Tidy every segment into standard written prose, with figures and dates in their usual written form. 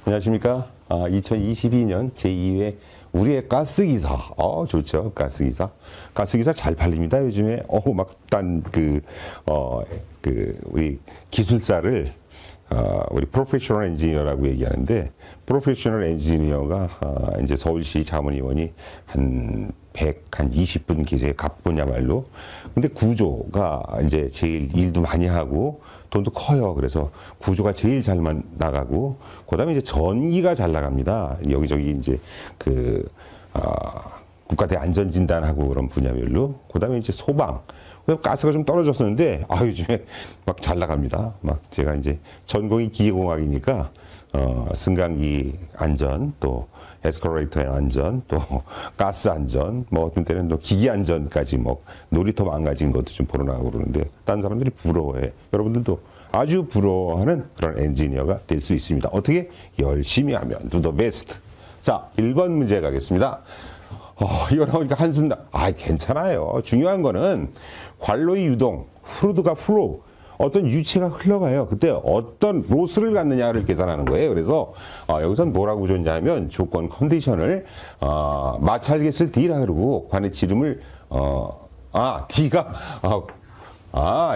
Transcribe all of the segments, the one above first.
안녕하십니까. 2022년 제2회 우리의 가스기사. 좋죠. 가스기사. 가스기사 잘 팔립니다. 요즘에. 우리 기술사를, 우리 프로페셔널 엔지니어라고 얘기하는데, 프로페셔널 엔지니어가 이제 서울시 자문위원이 한 20분 계세요. 갑분야말로. 근데 구조가 이제 제일 일도 많이 하고 돈도 커요. 그래서 구조가 제일 잘 나가고, 그 다음에 이제 전기가 잘 나갑니다. 여기저기 이제 국가대 안전진단하고 그런 분야별로. 그 다음에 이제 소방. 그다음에 가스가 좀 떨어졌었는데, 요즘에 막 잘 나갑니다. 막 제가 이제 전공이 기계공학이니까, 승강기 안전, 또 에스컬레이터의 안전, 또 가스 안전, 뭐 어떤 때는 또 기기 안전까지 뭐 놀이터 망가진 것도 좀 보러 나가고 그러는데, 다른 사람들이 부러워해. 여러분들도 아주 부러워하는 그런 엔지니어가 될 수 있습니다. 어떻게? 열심히 하면 do the best. 자, 1번 문제 가겠습니다. 이거 나오니까 한숨 괜찮아요. 중요한 거는 관로의 유동, fluid가 flow, 어떤 유체가 흘러가요. 그때 어떤 로스를 갖느냐를 계산하는 거예요. 그래서 여기선 뭐라고 줬냐면 조건 컨디션을 마찰겠을 D라 그러고 관의 지름을 D가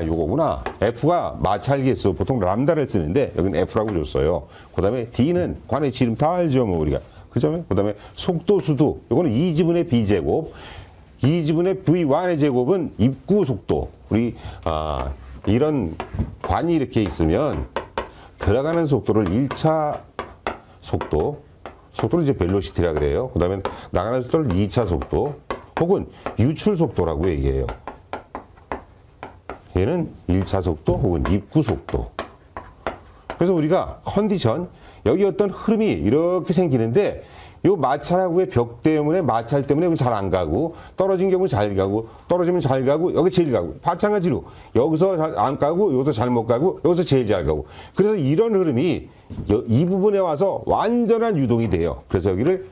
요거구나. F가 마찰계수, 보통 람다를 쓰는데 여기는 F라고 줬어요. 그 다음에 D는 관의 지름 다 알죠, 뭐 우리가. 그죠? 그 다음에 속도 수도, 요거는 2지분의 B제곱, 2지분의 V1의 제곱은 입구 속도. 우리 이런 관이 이렇게 있으면 들어가는 속도를 1차 속도를 이제 벨로시티라 그래요. 그 다음에 나가는 속도를 2차 속도, 혹은 유출 속도라고 얘기해요. 얘는 1차 속도 혹은 입구 속도. 그래서 우리가 컨디션, 여기 어떤 흐름이 이렇게 생기는데, 요 마찰하고의 벽 때문에, 마찰 때문에 잘 안 가고, 떨어진 경우 잘 가고, 떨어지면 잘 가고, 여기 제일 가고, 마찬가지로 여기서 안 가고, 여기서 잘못 가고, 여기서 제일 잘 가고. 그래서 이런 흐름이 이 부분에 와서 완전한 유동이 돼요. 그래서 여기를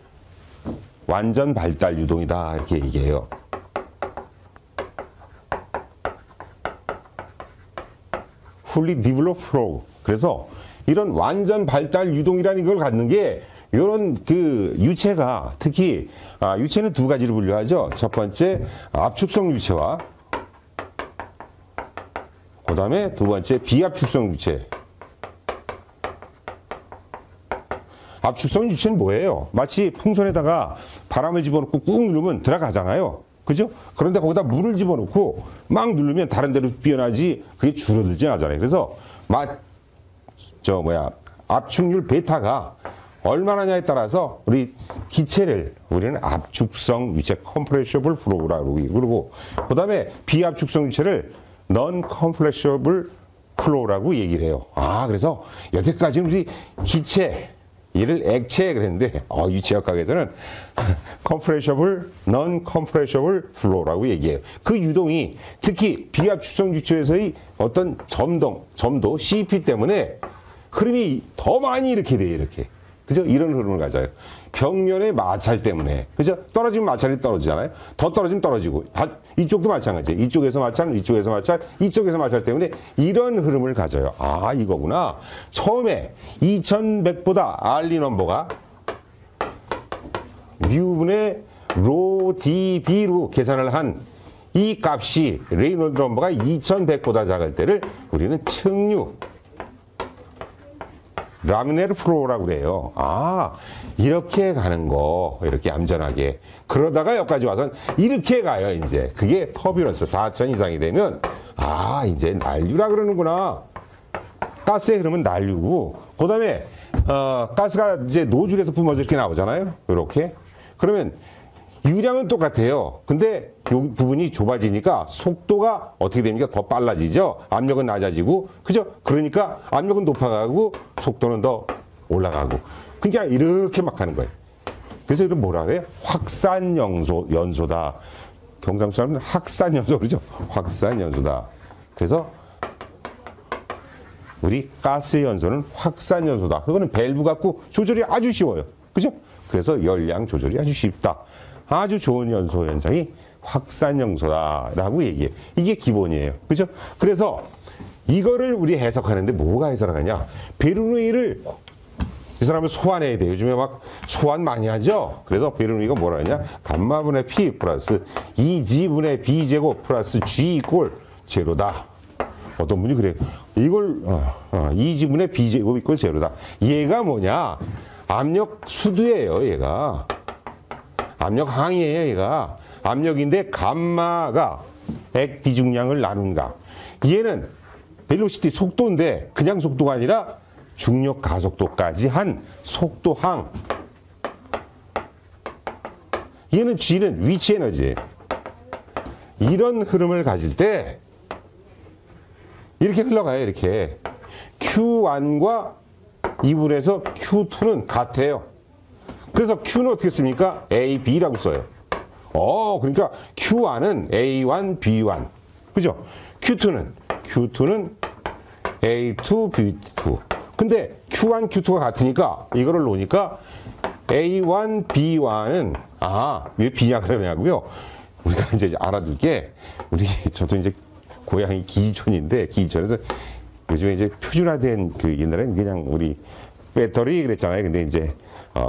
완전 발달 유동이다 이렇게 얘기해요. Fully developed flow. 그래서 이런 완전 발달 유동이라는 걸 갖는 게, 이런 유체가, 특히 유체는 두 가지로 분류하죠. 첫 번째 압축성 유체와, 그 다음에 두 번째 비압축성 유체. 압축성 유체는 뭐예요? 마치 풍선에다가 바람을 집어넣고 꾹 누르면 들어가잖아요. 그죠? 그런데 거기다 물을 집어넣고 막 누르면 다른 데로 피어나지, 그게 줄어들진 않잖아요. 그래서 압축률 베타가 얼마나냐에 따라서 우리 기체를 우리는 압축성 유체 compressible flow라고 그러고, 그 다음에 비압축성 유체를 non compressible flow라고 얘기를 해요. 그래서 여태까지는 우리 기체, 얘를 액체 그랬는데, 유체역학에서는 compressible, non compressible flow라고 얘기해요. 그 유동이 특히 비압축성 유체에서의 어떤 점도 CP 때문에 흐름이 더 많이 이렇게 돼요, 이렇게. 그죠? 이런 흐름을 가져요. 벽면의 마찰 때문에. 그죠? 떨어지면 마찰이 떨어지잖아요. 더 떨어지면 떨어지고. 이쪽도 마찬가지예요. 이쪽에서 마찰, 이쪽에서 마찰, 이쪽에서 마찰 때문에 이런 흐름을 가져요. 이거구나. 처음에 2100보다 알리 넘버가 뮤분의 로 db로 계산을 한 이 값이, 레이놀드 넘버가 2100보다 작을 때를 우리는 측류 라미네르 플로우라고 그래요. 이렇게 가는 거, 이렇게 얌전하게. 그러다가 여기까지 와서는 이렇게 가요, 이제. 그게 터뷸런스 4000 이상이 되면, 이제 난류라 그러는구나. 가스의 흐름은 난류고, 그 다음에, 가스가 이제 노즐에서 뿜어져 이렇게 나오잖아요. 이렇게. 그러면 유량은 똑같아요. 근데 이 부분이 좁아지니까 속도가 어떻게 됩니까? 더 빨라지죠? 압력은 낮아지고, 그죠? 그러니까 압력은 높아가고, 속도는 더 올라가고. 그러니까 이렇게 막 하는 거예요. 그래서 이걸 뭐라 그래요? 확산연소다. 경상도 사람은 확산연소 그러죠? 확산연소다. 그래서 우리 가스의 연소는 확산연소다. 그거는 밸브 갖고 조절이 아주 쉬워요. 그죠? 그래서 열량 조절이 아주 쉽다. 아주 좋은 연소 현상이 확산연소다라고 얘기해요. 이게 기본이에요. 그죠? 그래서 이거를 우리 해석하는데 뭐가 해석하냐? 베르노이를 이 사람을 소환해야 돼. 요즘에 막 소환 많이 하죠. 그래서 베르노이가 뭐라 하냐? 감마분의 P 플러스 2G분의 B제곱 플러스 G 이꼴 제로다. 어떤 분이 그래요. 이걸 2G분의 B제곱 이꼴 제로다. 얘가 뭐냐? 압력 수두예요. 얘가. 압력 항이에요. 얘가. 압력인데 감마가 액 비중량을 나눈다. 얘는 벨로시티 속도인데 그냥 속도가 아니라 중력 가속도까지 한 속도항. 얘는 G는 위치 에너지예요. 이런 흐름을 가질 때 이렇게 흘러가요. 이렇게 Q1과 2분에서 Q2는 같아요. 그래서 Q는 어떻게 씁니까? A, B라고 써요. 그러니까 Q1은 A1, B1. 그죠? Q2는 A2, B2. 근데 Q1, Q2가 같으니까 이거를 놓으니까 A1, B1은 왜 B냐 그러냐고요. 우리가 이제 알아둘 게 저도 이제 고향이 기지촌인데 기지촌에서 요즘에 이제 표준화된 그 옛날에는 그냥 우리 배터리 그랬잖아요. 근데 이제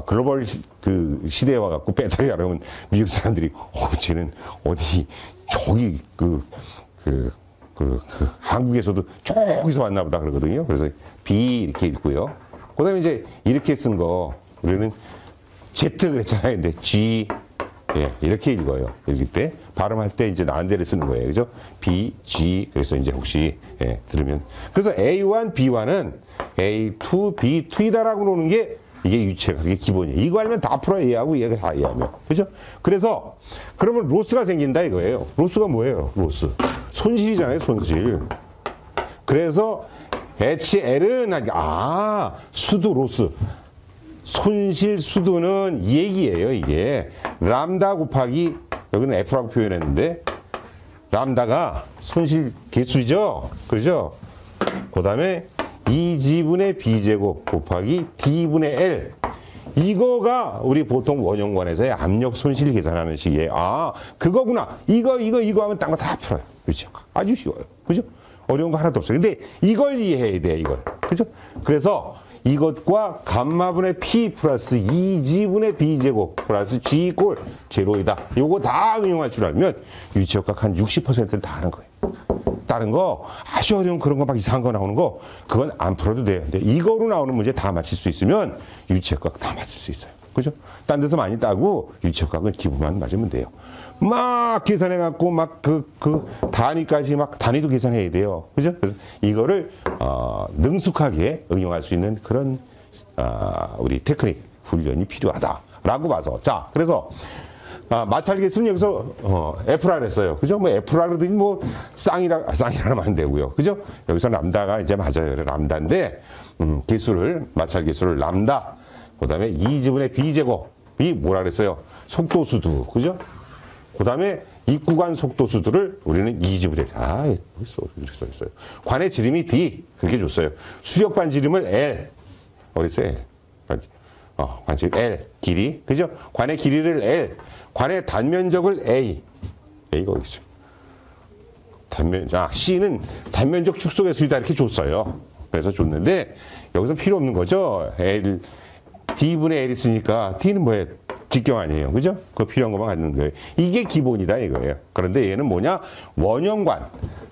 글로벌 그 시대에 와갖고 배터리 하려면 미국 사람들이 쟤는 어디 저기 한국에서도 저기서 왔나 보다 그러거든요. 그래서 B 이렇게 읽고요. 그 다음에 이제 이렇게 쓴 거 우리는 Z 그랬잖아요. 근데 G 이렇게 읽어요. 읽을 때 발음할 때 이제 난데를 쓰는 거예요. 그죠? B, G. 그래서 이제 혹시 들으면 그래서 A1, B1은 A2, B2이다라고 놓는 게 이게 유체각의 기본이에요. 이거 알면 다 풀어 A하고 얘가 다 A하며. 그죠? 그래서 그러면 로스가 생긴다 이거예요. 로스가 뭐예요? 로스. 손실이잖아요. 손실. 그래서 HL은 수두 로스. 손실 수두는 이 얘기예요. 이게 람다 곱하기 여기는 F라고 표현했는데 람다가 손실 개수죠. 그렇죠? 그 다음에 2G분의 B제곱 곱하기 D분의 L. 이거가 우리 보통 원형관에서의 압력 손실 계산하는 식이에요. 그거구나. 이거 하면 딴 거 다 풀어요. 그렇죠? 아주 쉬워요. 그죠? 어려운 거 하나도 없어요. 근데 이걸 이해해야 돼, 이걸. 그죠? 그래서 이것과 감마분의 P 플러스 2G분의 B제곱 플러스 G 이꼴 제로이다. 요거 다 응용할 줄 알면 유치역학 한 60%는 다 하는 거예요. 다른 거 아주 어려운 그런 거 막 이상한 거 나오는 거 그건 안 풀어도 돼요. 근데 이거로 나오는 문제 다 맞힐 수 있으면 유치역학 다 맞힐 수 있어요. 그죠? 딴 데서 많이 따고 유치역학은 기본만 맞으면 돼요. 막 계산해갖고 막 단위까지 막 단위도 계산해야 돼요. 그죠? 그래서 이거를 능숙하게 응용할 수 있는 그런 우리 테크닉 훈련이 필요하다라고 봐서 자 그래서 마찰 개수는 여기서 F라 그랬어요. 그죠? 뭐 F라 그러더니 뭐 쌍이라 하면 안 되고요. 그죠? 여기서 람다가 이제 맞아요. 람다인데 마찰 개수를 람다. 그다음에 2G분의 B제곱이 뭐라 그랬어요? 속도수두. 그죠? 그다음에 입구간 속도수두를 우리는 2G분의 이렇게 써있어요. 관의 지름이 D. 그렇게 줬어요. 수력반 지름을 L. 어딨어요? 관측 L 길이 그죠? 관의 길이를 L, 관의 단면적을 A. A가 어디 있어요? C는 단면적 축소계수이다 이렇게 줬어요. 그래서 줬는데 여기서 필요 없는 거죠. L D분의 L 있으니까 T는 뭐예요? 직경 아니에요, 그죠? 그 필요한 것만 갖는 거예요. 이게 기본이다 이거예요. 그런데 얘는 뭐냐? 원형관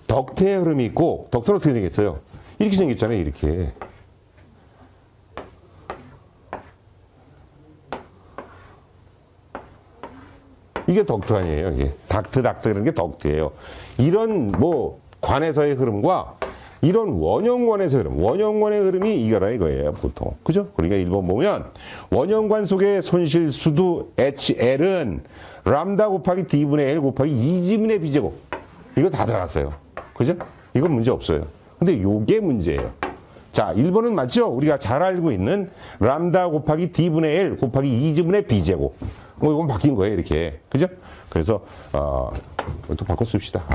덕트의 흐름이 있고 덕트는 어떻게 생겼어요? 이렇게 생겼잖아요, 이렇게. 이게 덕트 아니에요. 이게 닥트 그런 게 덕트예요. 이런 뭐 관에서의 흐름과 이런 원형관에서의 흐름, 원형관의 흐름이 이거라 이거예요, 보통. 그죠? 그러니까 1번 보면 원형관 속의 손실 수두 HL은 람다 곱하기 D분의 L 곱하기 2G분의 B제곱. 이거 다 들어갔어요. 그죠? 이건 문제 없어요. 근데 요게 문제예요. 자, 1번은 맞죠? 우리가 잘 알고 있는 람다 곱하기 D분의 L 곱하기 2G분의 B제곱. 이건 바뀐 거예요, 이렇게. 그죠? 그래서, 또 바꿔 씁시다.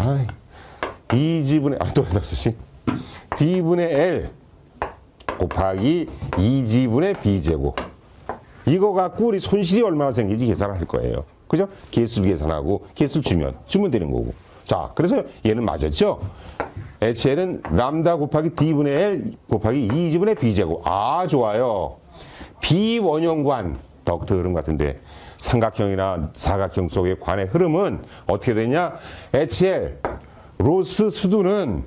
2G분의, 또 해다 쓰시. D분의 L 곱하기 2G분의 B제곱. 이거 갖고 우리 손실이 얼마나 생기지 계산을 할 거예요. 그죠? 개수를 계산하고, 개수를 주면 되는 거고. 자, 그래서 얘는 맞았죠? HL은 람다 곱하기 D분의 L 곱하기 2G분의 B제곱. 좋아요. 비원형관, 더욱더 흐름 같은데 삼각형이나 사각형 속의 관의 흐름은 어떻게 되냐? HL, 로스 수두는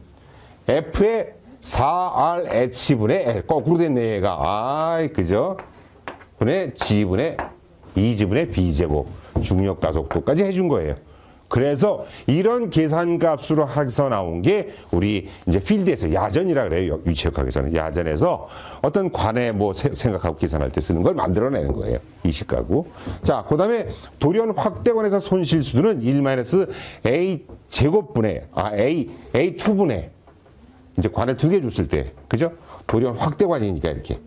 F의 4RH분의 L. 거꾸로 됐네, 얘가. 아, 그죠? 분의 G분의 2G분의 B제곱. 중력 가속도까지 해준 거예요. 그래서 이런 계산값으로 해서 나온 게 우리 이제 필드에서 야전이라 그래요. 유체역학에서는. 야전에서 어떤 관에 뭐 생각하고 계산할 때 쓰는 걸 만들어내는 거예요. 이식가고. 자, 그 다음에 돌연 확대관에서 손실수두는 1-A 제곱분의, A2분의 이제 관을 2개 줬을 때, 그죠? 돌연 확대관이니까 이렇게.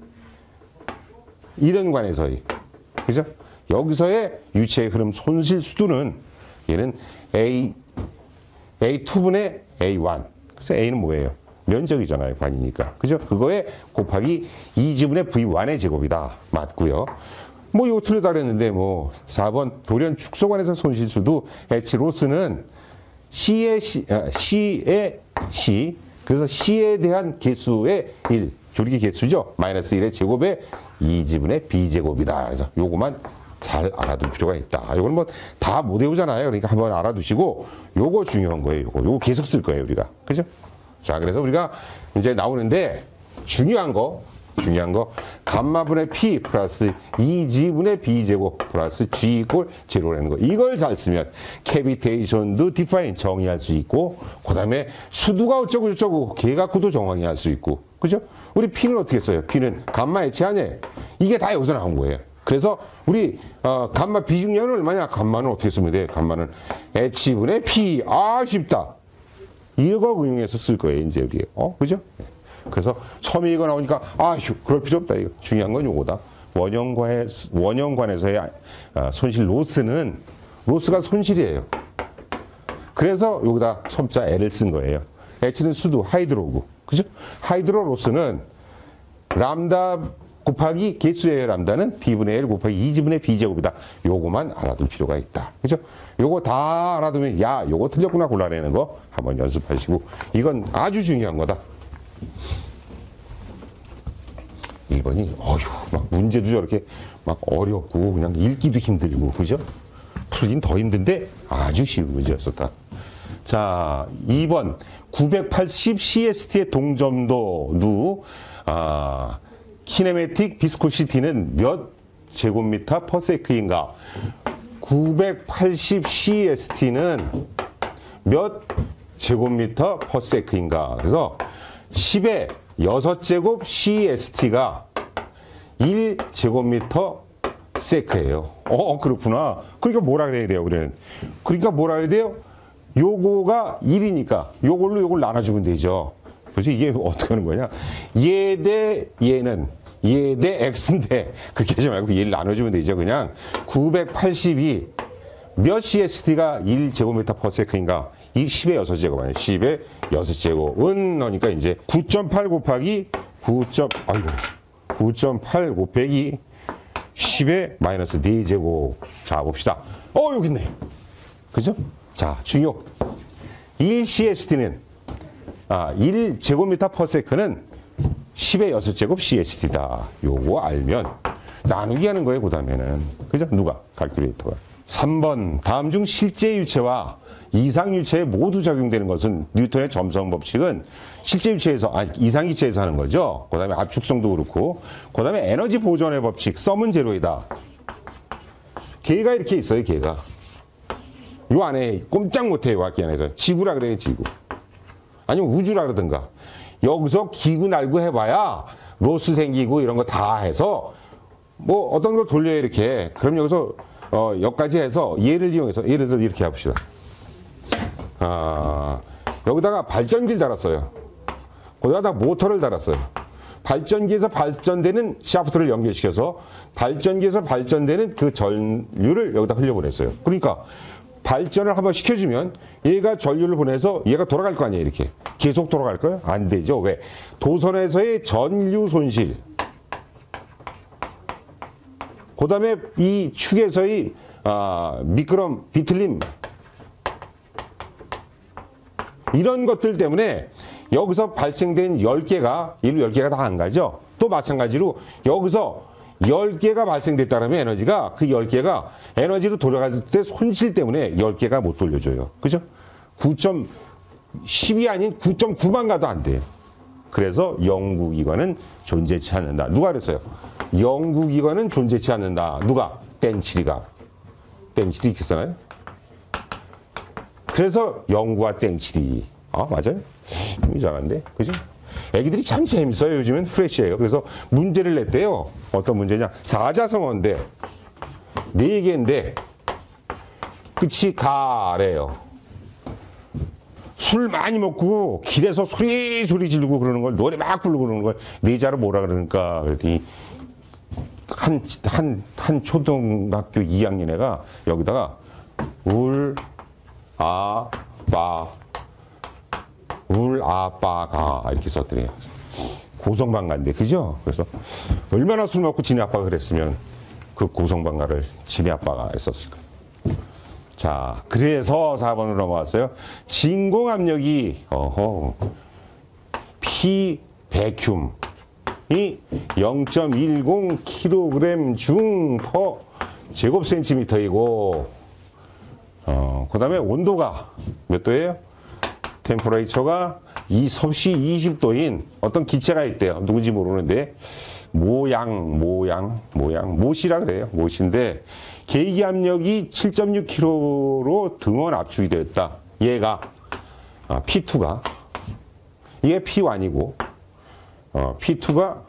이런 관에서의, 그죠? 여기서의 유체의 흐름 손실수두는 얘는 A2분의 A1. 그래서 A는 뭐예요? 면적이잖아요. 관이니까. 그죠? 그거에 곱하기 2G분의 V1의 제곱이다. 맞고요. 뭐 이거 틀렸다 그랬는데 뭐 4번 돌연 축소관에서 손실수도 H로스는 C의 C. 그래서 C에 대한 개수의 1. 조리기 개수죠. 마이너스 1의 제곱에 2G분의 B제곱이다. 그래서 요거만 잘 알아둘 필요가 있다. 이건 뭐 다 못 외우잖아요. 그러니까 한번 알아두시고 요거 중요한 거예요. 요거 계속 쓸 거예요, 우리가. 그죠? 자, 그래서 우리가 이제 나오는데 중요한 거 감마분의 P 플러스 2G분의 B제곱 플러스 G 이꼴 제로라는 거. 이걸 잘 쓰면 캐비테이션도 디파인 정의할 수 있고 그다음에 수두가 어쩌고 저쩌고 개 갖고도 정확히 할 수 있고. 그죠? 우리 P는 어떻게 써요? P는 감마 H 아니에요. 이게 다 여기서 나온 거예요. 그래서 우리 감마 비중량은 얼마냐? 감마는 어떻게 쓰면 돼? 감마는 H분의 P. 아, 쉽다. 이거 응용해서 쓸 거예요, 이제 우리. 그죠? 그래서 처음에 이거 나오니까 그럴 필요 없다. 이거 중요한 건 요거다. 원형관에서의 손실 로스가 손실이에요. 그래서 여기다 첨자 L을 쓴 거예요. H는 수두 하이드로고, 그죠? 하이드로 로스는 람다 곱하기 개수의 람다는 B분의 L 곱하기 2G분의 B제곱이다. 요거만 알아둘 필요가 있다. 그죠? 요거 다 알아두면 요거 틀렸구나 골라내는 거 한번 연습하시고 이건 아주 중요한 거다. 1번이 막 문제도 저렇게 막 어렵고 그냥 읽기도 힘들고 그죠? 풀긴 더 힘든데 아주 쉬운 문제였었다. 자, 2번 980 CST의 동점도 키네매틱 비스코시티는 몇 제곱미터 퍼세크인가? 980 CST는 몇 제곱미터 퍼세크인가? 그래서 10의 6제곱 CST가 1제곱미터 세크예요. 그렇구나. 그러니까 뭐라 그래야 돼요, 우리는? 그러니까 뭐라 그래야 돼요? 요거가 1이니까 요걸로 요걸 나눠주면 되죠. 그래서 이게 어떻게 하는 거냐? 얘 대 얘는 얘 대 X인데 그렇게 하지 말고 얘를 나눠주면 되죠. 그냥 982 몇 CST가 1제곱미터 퍼세크인가? 이 10의 6제곱 아니에요. 10의 6제곱은 그러니까 이제 9.8 곱하기 9.8 곱하기 10의 마이너스 4제곱. 자, 봅시다. 여기 있네. 그죠? 자, 중요. 1CST는 1제곱미터 퍼세크는 10의 6제곱 CST다. 요거 알면 나누기 하는 거예요, 그 다음에는. 그죠? 누가? 칼큘레이터가. 3번. 다음 중 실제 유체와 이상 유체에 모두 적용되는 것은 뉴턴의 점성 법칙은 실제 유체에서, 이상 유체에서 하는 거죠. 그 다음에 압축성도 그렇고, 그 다음에 에너지 보존의 법칙, 썸은 제로이다. 걔가 이렇게 있어요, 걔가. 요 안에 꼼짝 못해요, 학기 안에서. 지구라 그래요, 지구. 아니면 우주라 그러든가. 여기서 기구 날고 해봐야 로스 생기고 이런 거 다 해서 뭐 어떤 걸 돌려요, 이렇게. 그럼 여기서 여기까지 해서 얘를 이용해서 예를 들어서 이렇게 해봅시다. 여기다가 발전기를 달았어요. 거기다가 모터를 달았어요. 발전기에서 발전되는 샤프트를 연결시켜서 발전기에서 발전되는 그 전류를 여기다 흘려보냈어요. 그러니까 발전을 한번 시켜주면 얘가 전류를 보내서 얘가 돌아갈 거 아니에요, 이렇게. 계속 돌아갈 거예요? 안 되죠. 왜? 도선에서의 전류 손실. 그 다음에 이 축에서의 미끄럼, 비틀림. 이런 것들 때문에 여기서 발생된 10개가, 이로 10개가 다 안 가죠. 또 마찬가지로 여기서 10개가 발생됐다면 에너지가 그 10개가 에너지로 돌아갔을 때 손실 때문에 10개가 못 돌려줘요. 그죠? 9.10이 아닌 9.9만 가도 안 돼요. 그래서 영구기관은 존재치 않는다. 누가 그랬어요? 영구기관은 존재치 않는다. 누가? 땡칠이가. 땡칠이 있잖아요. 그래서 영구와 땡칠이. 맞아요? 이상한데? 그죠? 애기들이 참 재밌어요. 요즘엔 프레시해요. 그래서 문제를 냈대요. 어떤 문제냐? 사자성어인데 4개인데 끝이 가래요. 술 많이 먹고 길에서 소리 지르고 그러는 걸, 노래 막 부르고 그러는 걸 네 자로 뭐라 그러니까 그랬더니 한 초등학교 2학년 애가 여기다가 울 아빠가 이렇게 썼더래요. 고성방가인데, 그죠? 그래서 얼마나 술 먹고 지네 아빠가 그랬으면 그 고성방가를 지네 아빠가 했었을까. 자, 그래서 4번으로 넘어왔어요. 진공압력이 P 베큐움이 0.10kg 중 퍼 제곱센티미터이고, 그 다음에 온도가 몇 도예요? 템퍼레이처가 섭씨 20도인 어떤 기체가 있대요. 누군지 모르는데 모시라 그래요. 모시인데 계기 압력이 7.6kg로 등원 압축이 되었다. 얘가 P2가 이게 P1이고 P2가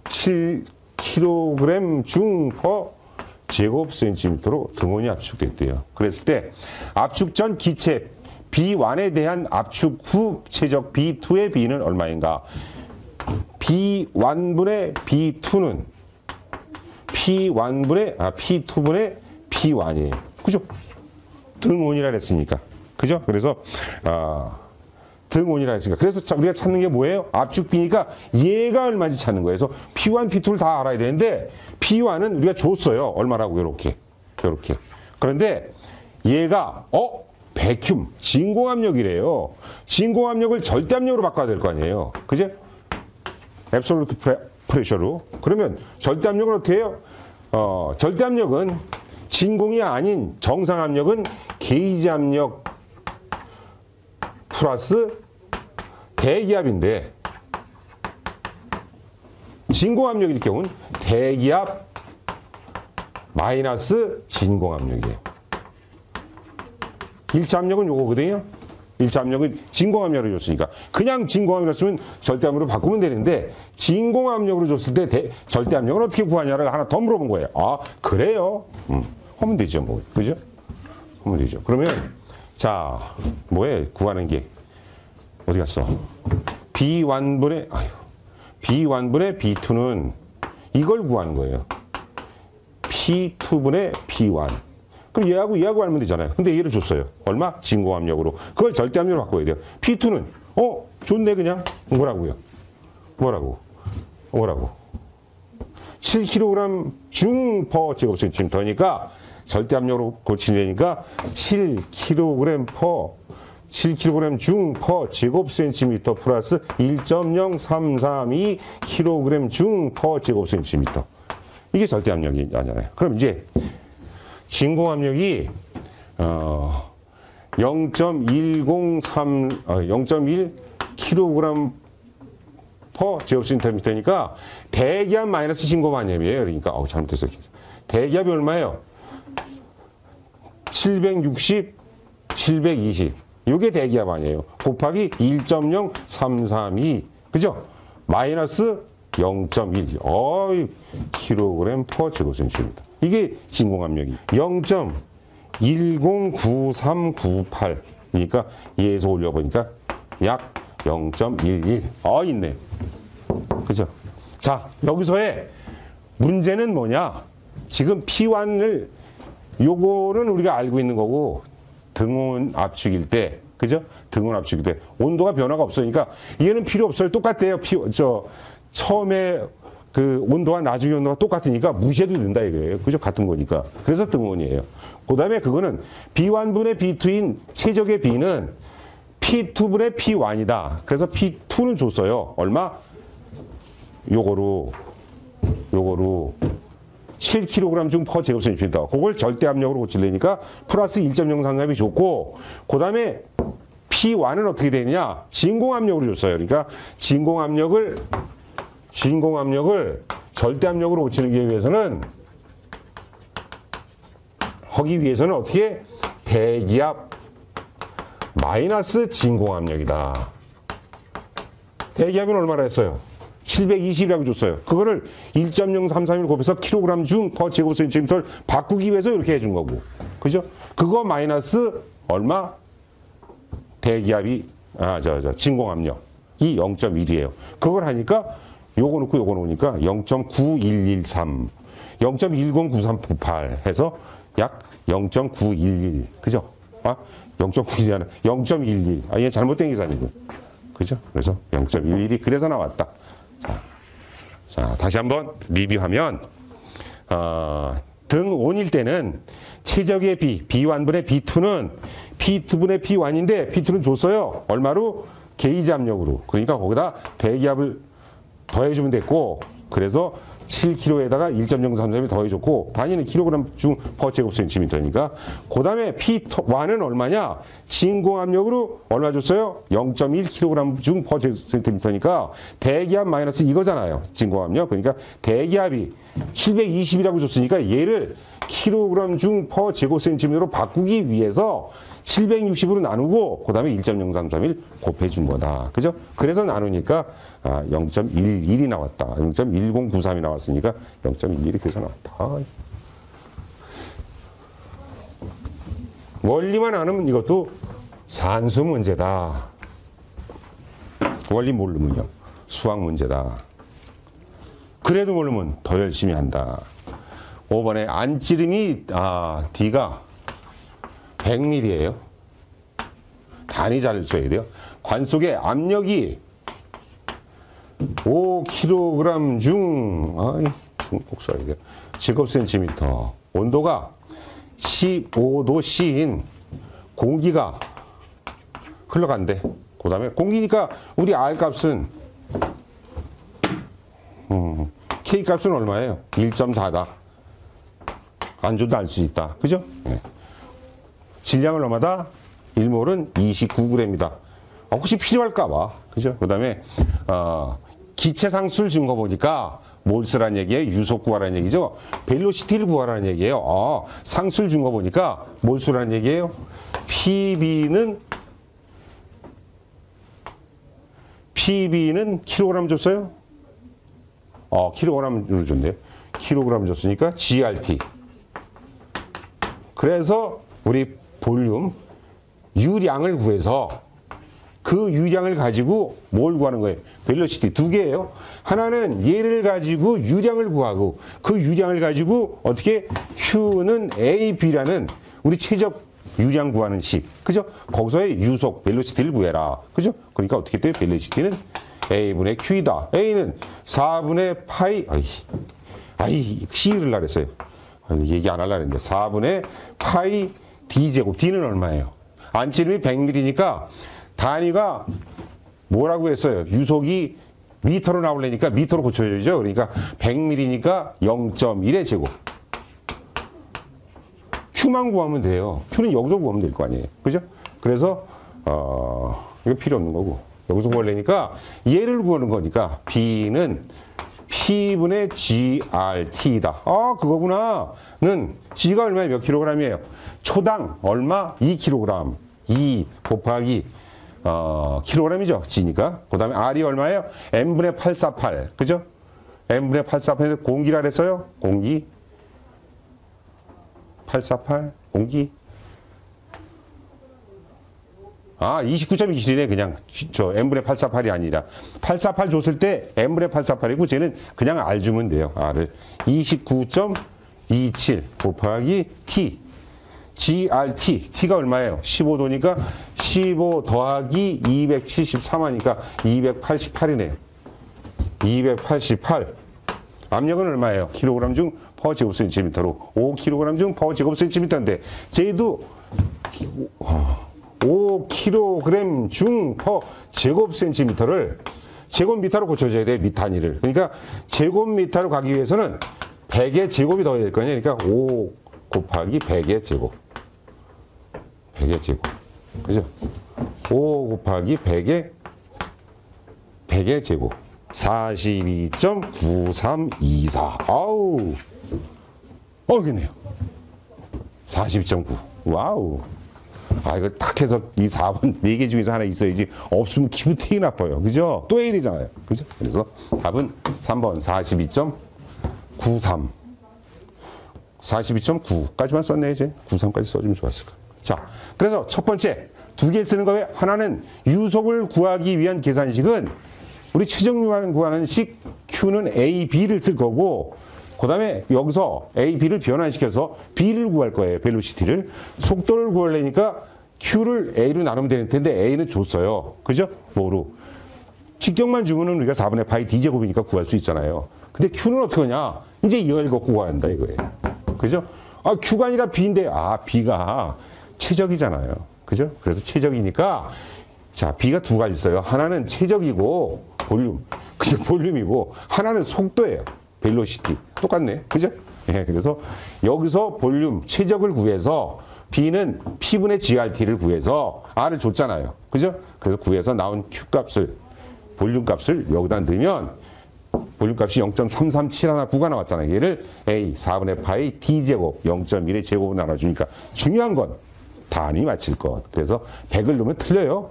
7kg 중 퍼 제곱센티미터로 등원이 압축됐대요. 그랬을 때 압축 전 기체 B1에 대한 압축 후 최적 B2의 B는 얼마인가? B1분의 B2는 P2분의 P1이에요. 그죠? 등온이라 그랬으니까. 그죠? 그래서, 등온이라 했으니까. 그래서 우리가 찾는 게 뭐예요? 압축 B니까 얘가 얼마인지 찾는 거예요. 그래서 P1, P2를 다 알아야 되는데, P1은 우리가 줬어요. 얼마라고, 요렇게. 그런데 얘가, 베큐움, 진공압력이래요. 진공압력을 절대압력으로 바꿔야 될 거 아니에요. 그죠? 앱솔루트 프레셔로. 그러면 절대압력은 어떻게 해요? 절대압력은 진공이 아닌 정상압력은 게이지 압력 플러스 대기압인데 진공압력일 경우는 대기압 마이너스 진공압력이에요. 1차 압력은 요거거든요. 1차 압력은 진공압력으로 줬으니까 그냥 진공압력으로 줬으면 절대압력으로 바꾸면 되는데 진공압력으로 줬을 때 절대압력은 어떻게 구하냐를 하나 더 물어본 거예요. 그래요? 하면 되죠, 뭐. 그죠? 하면 되죠. 그러면 자, 뭐에 구하는 게 어디 갔어? B1분의 B2는 이걸 구하는 거예요. P2분의 P1. 그럼 얘하고 알면 되잖아요. 근데 얘를 줬어요. 얼마? 진공압력으로. 그걸 절대압력으로 바꿔야 돼요. P2는 좋네 그냥. 뭐라고? 7kg 중 퍼 제곱센티미터니까 절대압력으로 고치려니까 7kg 중 퍼 제곱센티미터 플러스 1.0332 kg 중 퍼 제곱센티미터. 이게 절대압력이 아니잖아요. 그럼 이제 진공압력이 0.1kg 퍼 제곱센티미터니까 대기압 마이너스 진공압력이에요. 그러니까 잘못했어요. 대기압이 얼마예요? 760, 720. 이게 대기압 아니에요. 곱하기 1.0332. 그죠? 마이너스 0.1. kg 퍼 제곱센티미터. 이게 진공압력이 0.109398. 그러니까 얘에서 올려보니까 약 0.11. 있네. 그죠? 자, 여기서의 문제는 뭐냐? 지금 P1을 요거는 우리가 알고 있는 거고 등온 압축일 때, 그죠? 등온 압축일 때 온도가 변화가 없으니까 얘는 필요 없어요. 똑같대요. 처음에 그 온도와 나중에 온도가 똑같으니까 무시해도 된다 이거예요. 그죠? 같은 거니까. 그래서 등온이에요. 그 다음에 그거는 B1분의 B2인 최적의 B는 P2분의 P1이다. 그래서 P2는 줬어요. 얼마? 요거로 요거로 7kg 중 퍼 제곱센티미터. 그걸 절대 압력으로 고치려니까 플러스 1.033이 좋고, 그 다음에 P1은 어떻게 되느냐? 진공 압력으로 줬어요. 그러니까 진공 압력을 절대 압력으로 고치는 위해서는 하기 위해서는 어떻게? 대기압 마이너스 진공 압력이다. 대기압은 얼마나 했어요? 720이라고 줬어요. 그거를 1.033을 곱해서 킬로그램 중 퍼 제곱센티미터를 바꾸기 위해서 이렇게 해준 거고. 그죠? 그거 마이너스 얼마? 대기압이, 진공 압력이 0.1이에요. 그걸 하니까 요거 넣고 요거 놓으니까 0.9113, 0.109398 해서 약 0.911. 그죠? 0.911이 아니라 0.11. 이게 잘못된 계산이고. 그죠? 그래서 0.11이 그래서 나왔다. 자, 다시 한번 리뷰하면, 등 5일 때는 최적의 B1분의 B2는 P2분의 P1인데, P2는 줬어요. 얼마로? 게이지 압력으로. 그러니까 거기다 대기압을 더해주면 됐고, 그래서 7kg에다가 1.033이 더해줬고, 단위는 킬로그램 중 퍼 제곱센티미터니까, 그 다음에 P1은 얼마냐? 진공 압력으로 얼마 줬어요? 0.1kg 중 퍼 제곱센티미터니까, 대기압 마이너스 이거잖아요. 진공 압력. 그러니까 대기압이 720이라고 줬으니까 얘를 킬로그램 중 퍼 제곱센티미터로 바꾸기 위해서 760으로 나누고 그 다음에 1.033을 곱해준 거다. 그죠? 그래서 나누니까 0.11이 나왔다. 0.1093이 나왔으니까 0.11이 그래서 나왔다. 원리만 아는 이것도 산수 문제다. 원리 모르면요. 수학 문제다. 그래도 모르면 더 열심히 한다. 5번에 안찌름이 D가 100mm예요. 단위 잘 써야 돼요. 관 속의 압력이 5kg 중 꼭 써야 돼요. 제곱센티미터. 온도가 15도 C인 공기가 흘러간대. 그 다음에 공기니까 우리 R 값은 K 값은 얼마예요? 1.4다. 안 줘도 알 수 있다. 그죠? 네. 질량은 얼마다? 1몰은 29g이다. 혹시 필요할까봐. 그죠? 그 다음에, 기체 상수를 준 거 보니까 몰스란 얘기예요. 유속 구하라는 얘기죠. 벨로시티를 구하라는 얘기예요. 상수를 준 거 보니까 몰수라는 얘기예요. PB는 킬로그램 줬어요? 킬로그램으로 줬네요. 킬로그램 줬으니까 GRT. 그래서 우리 볼륨, 유량을 구해서 그 유량을 가지고 뭘 구하는 거예요? 벨로시티 두 개예요. 하나는 얘를 가지고 유량을 구하고 그 유량을 가지고 어떻게 Q는 A, B라는 우리 최적 유량 구하는 식. 그죠? 거기서의 유속, 벨로시티를 구해라. 그죠? 그러니까 어떻게 돼요? 벨로시티는 A분의 Q이다. A는 4분의 파이, C를 하랬어요. 얘기 안 하려고 했는데 4분의 파이 D제곱. D는 얼마예요? 안찌름이 100mm니까 단위가 뭐라고 했어요? 유속이 미터로 나오려니까 미터로 고쳐야죠. 그러니까 100mm니까 0.1의 제곱. Q만 구하면 돼요. Q는 여기서 구하면 될 거 아니에요. 그죠? 그래서 이거 필요 없는 거고 여기서 구하려니까 얘를 구하는 거니까 B는 P분의 GRT다. 그거구나. 는 G가 얼마에 몇 킬로그램이에요? 초당 얼마? 2kg. 2 곱하기 킬로그램이죠. G니까. 그 다음에 R이 얼마예요? M분의 848. 그죠? M분의 848에서 공기라 그랬어요? 공기. 848. 공기. 29.27이네, 그냥. M분의 848이 아니라. 848 줬을 때 M분의 848이고, 쟤는 그냥 R 주면 돼요. R을. 29.27 곱하기 T. GRT. T가 얼마예요? 15도니까 15 더하기 273하니까 288이네요. 288. 압력은 얼마예요? 킬로그램 중 퍼 제곱센티미터로. 5kg 중 퍼 제곱센티미터인데, 쟤도 5kg 중 퍼 제곱센티미터를 제곱미터로 고쳐줘야 돼, 미탄위를. 그러니까 제곱미터로 가기 위해서는 100의 제곱이 더해야 될 거 아니야. 그러니까 5 곱하기 100의 제곱. 100의 제곱. 그죠? 5 곱하기 100의 제곱. 42.9324. 아우. 여기네요. 42.9. 와우. 아, 이거 딱 해서 이 4번 4개 중에서 하나 있어야지. 없으면 기분 되게 나빠요. 그죠? 또 해야 되잖아요. 그죠? 그래서 답은 3번 42.93. 42.9까지만 썼네, 이제. 93까지 써주면 좋았을까. 자, 그래서 첫 번째, 2개 쓰는 거에 하나는 유속을 구하기 위한 계산식은 우리 최종유한을 구하는 식 Q는 A, B를 쓸 거고, 그 다음에 여기서 A, B를 변환시켜서 B를 구할 거예요. 벨로시티를. 속도를 구하려니까 Q를 A로 나누면 되는 텐데 A는 줬어요. 그죠? 뭐로? 직경만 주면은 우리가 4분의 파이 D제곱이니까 구할 수 있잖아요. 근데 Q는 어떻게 하냐? 이제 이걸 걷고 구해야 한다 이거예요. 그죠? 아, Q가 아니라 B인데, 아, B가 최적이잖아요. 그죠? 그래서 최적이니까, 자, B가 두 가지 있어요. 하나는 최적이고, 볼륨. 그죠? 볼륨이고, 하나는 속도예요. 벨로시티. 똑같네. 그죠? 예, 그래서 여기서 볼륨, 최적을 구해서 B는 P분의 GRT를 구해서 R을 줬잖아요. 그죠? 그래서 구해서 나온 Q 값을, 볼륨 값을 여기다 넣으면 볼륨 값이 0.337199가 나왔잖아요. 얘를 A, 4분의 파이 D제곱, 0.1의 제곱으로 나눠주니까 중요한 건 단위 맞힐 것. 그래서 100을 넣으면 틀려요.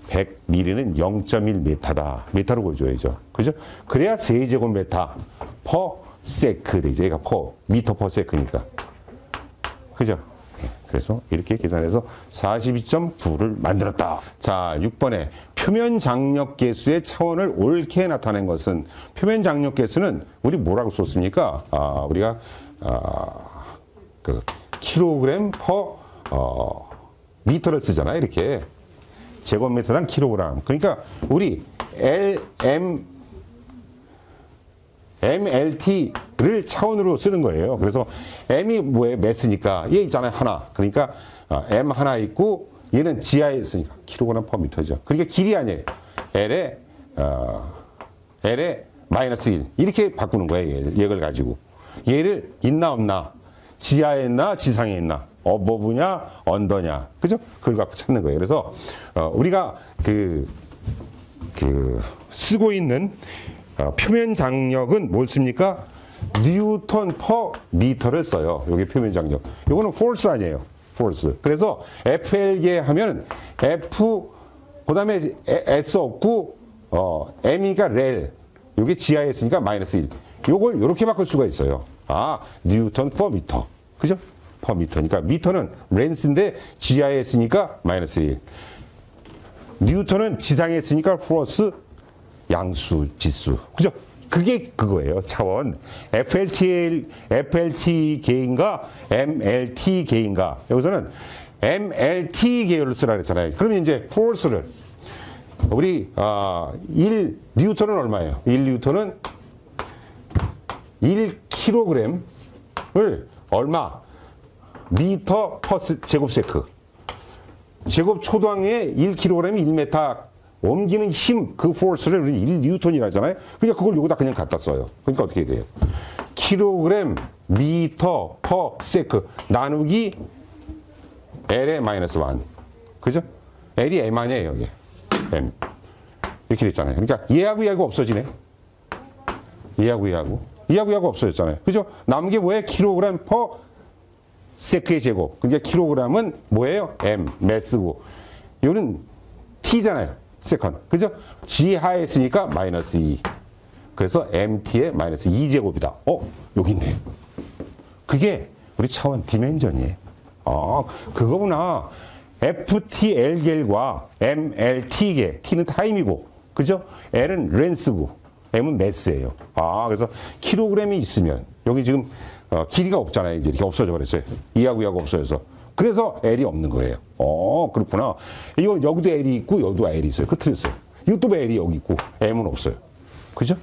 100ml는 0.1m다. 메타로 보여줘야죠. 그죠? 그래야 세제곱미터 퍼 세크 되죠. 얘가 퍼, 미터 퍼 세크니까. 그죠? 그래서 이렇게 계산해서 42.9를 만들었다. 자, 6번에 표면 장력 계수의 차원을 옳게 나타낸 것은, 표면 장력 계수는 우리 뭐라고 썼습니까? 우리가 그 킬로그램 퍼 미터를 쓰잖아요. 이렇게. 제곱미터당 킬로그램. 그러니까 우리 MLT를 차원으로 쓰는 거예요. 그래서 M이 뭐예요? 매스니까 얘 있잖아요. 하나. 그러니까 M 하나 있고 얘는 지하에 있으니까 킬로그램 퍼 미터죠. 그러니까 길이 아니에요. L에 마이너스 1 이렇게 바꾸는 거예요. 얘를 가지고. 얘를 있나 없나, 지하에 있나 지상에 있나, 어버브냐 언더냐, 그죠? 그걸 갖고 찾는 거예요. 그래서 우리가 쓰고 있는 표면 장력은 뭘 씁니까? 뉴턴 퍼 미터를 써요. 여기 표면 장력. 이거는 force 아니에요. force. 그래서 FL계 하면 F 그다음에 S 없고 M이니까 렐. 여기 지하에 있으니까 마이너스 1. 요걸 이렇게 바꿀 수가 있어요. 뉴턴 퍼 미터. 그죠? 퍼 미터니까 미터는 렌스인데 지하에 있으니까 마이너스 1. 뉴턴은 지상에 있으니까 플러스 양수 지수. 그죠? 그게 그거예요. 차원. FLT 계인가 MLT 계인가. 여기서는 MLT 계열을 쓰라 그랬잖아요. 그러면 이제 포스를 우리 1 뉴턴은 얼마예요? 1 뉴턴은 1kg을 얼마? 미터 퍼 제곱세크. 제곱 초당에 1kg이 1m 옮기는 힘, 그 포스를 우리는 1뉴턴이라 하잖아요. 그러니까 그걸 여기다 그냥 갖다 써요. 그러니까 어떻게 돼요? 킬로그램 미터 퍼 세크 나누기 L의 마이너스 1. 그죠? L이 M 아니에요, 여기. M. 이렇게 됐잖아요. 그러니까 얘하고 얘하고 없어지네. 얘하고 없어졌잖아요. 그죠? 남은 게 뭐예요? 킬로그램 퍼 세크의 제곱. 그러니까 킬로그램은 뭐예요? M, 매스고. 이거는 T잖아요. 세컨. 그죠? 지하에 있으니까 마이너스 2. 그래서 MT의 마이너스 2제곱이다. 여기 있네. 그게 우리 차원 디멘전이에요. 그거구나. FTL계과 MLT계. T는 타임이고. 그죠? L은 렌스고. M은 매스예요. 그래서 킬로그램이 있으면 여기 지금 길이가 없잖아요. 이제 이렇게 없어져 버렸어요. 이하고 없어져서. 그래서 L이 없는 거예요. 그렇구나. 이거 여기도 L이 있고 여기도 L이 있어요. 그 틀렸어요. 이것도 L이 여기 있고 M은 없어요. 그죠?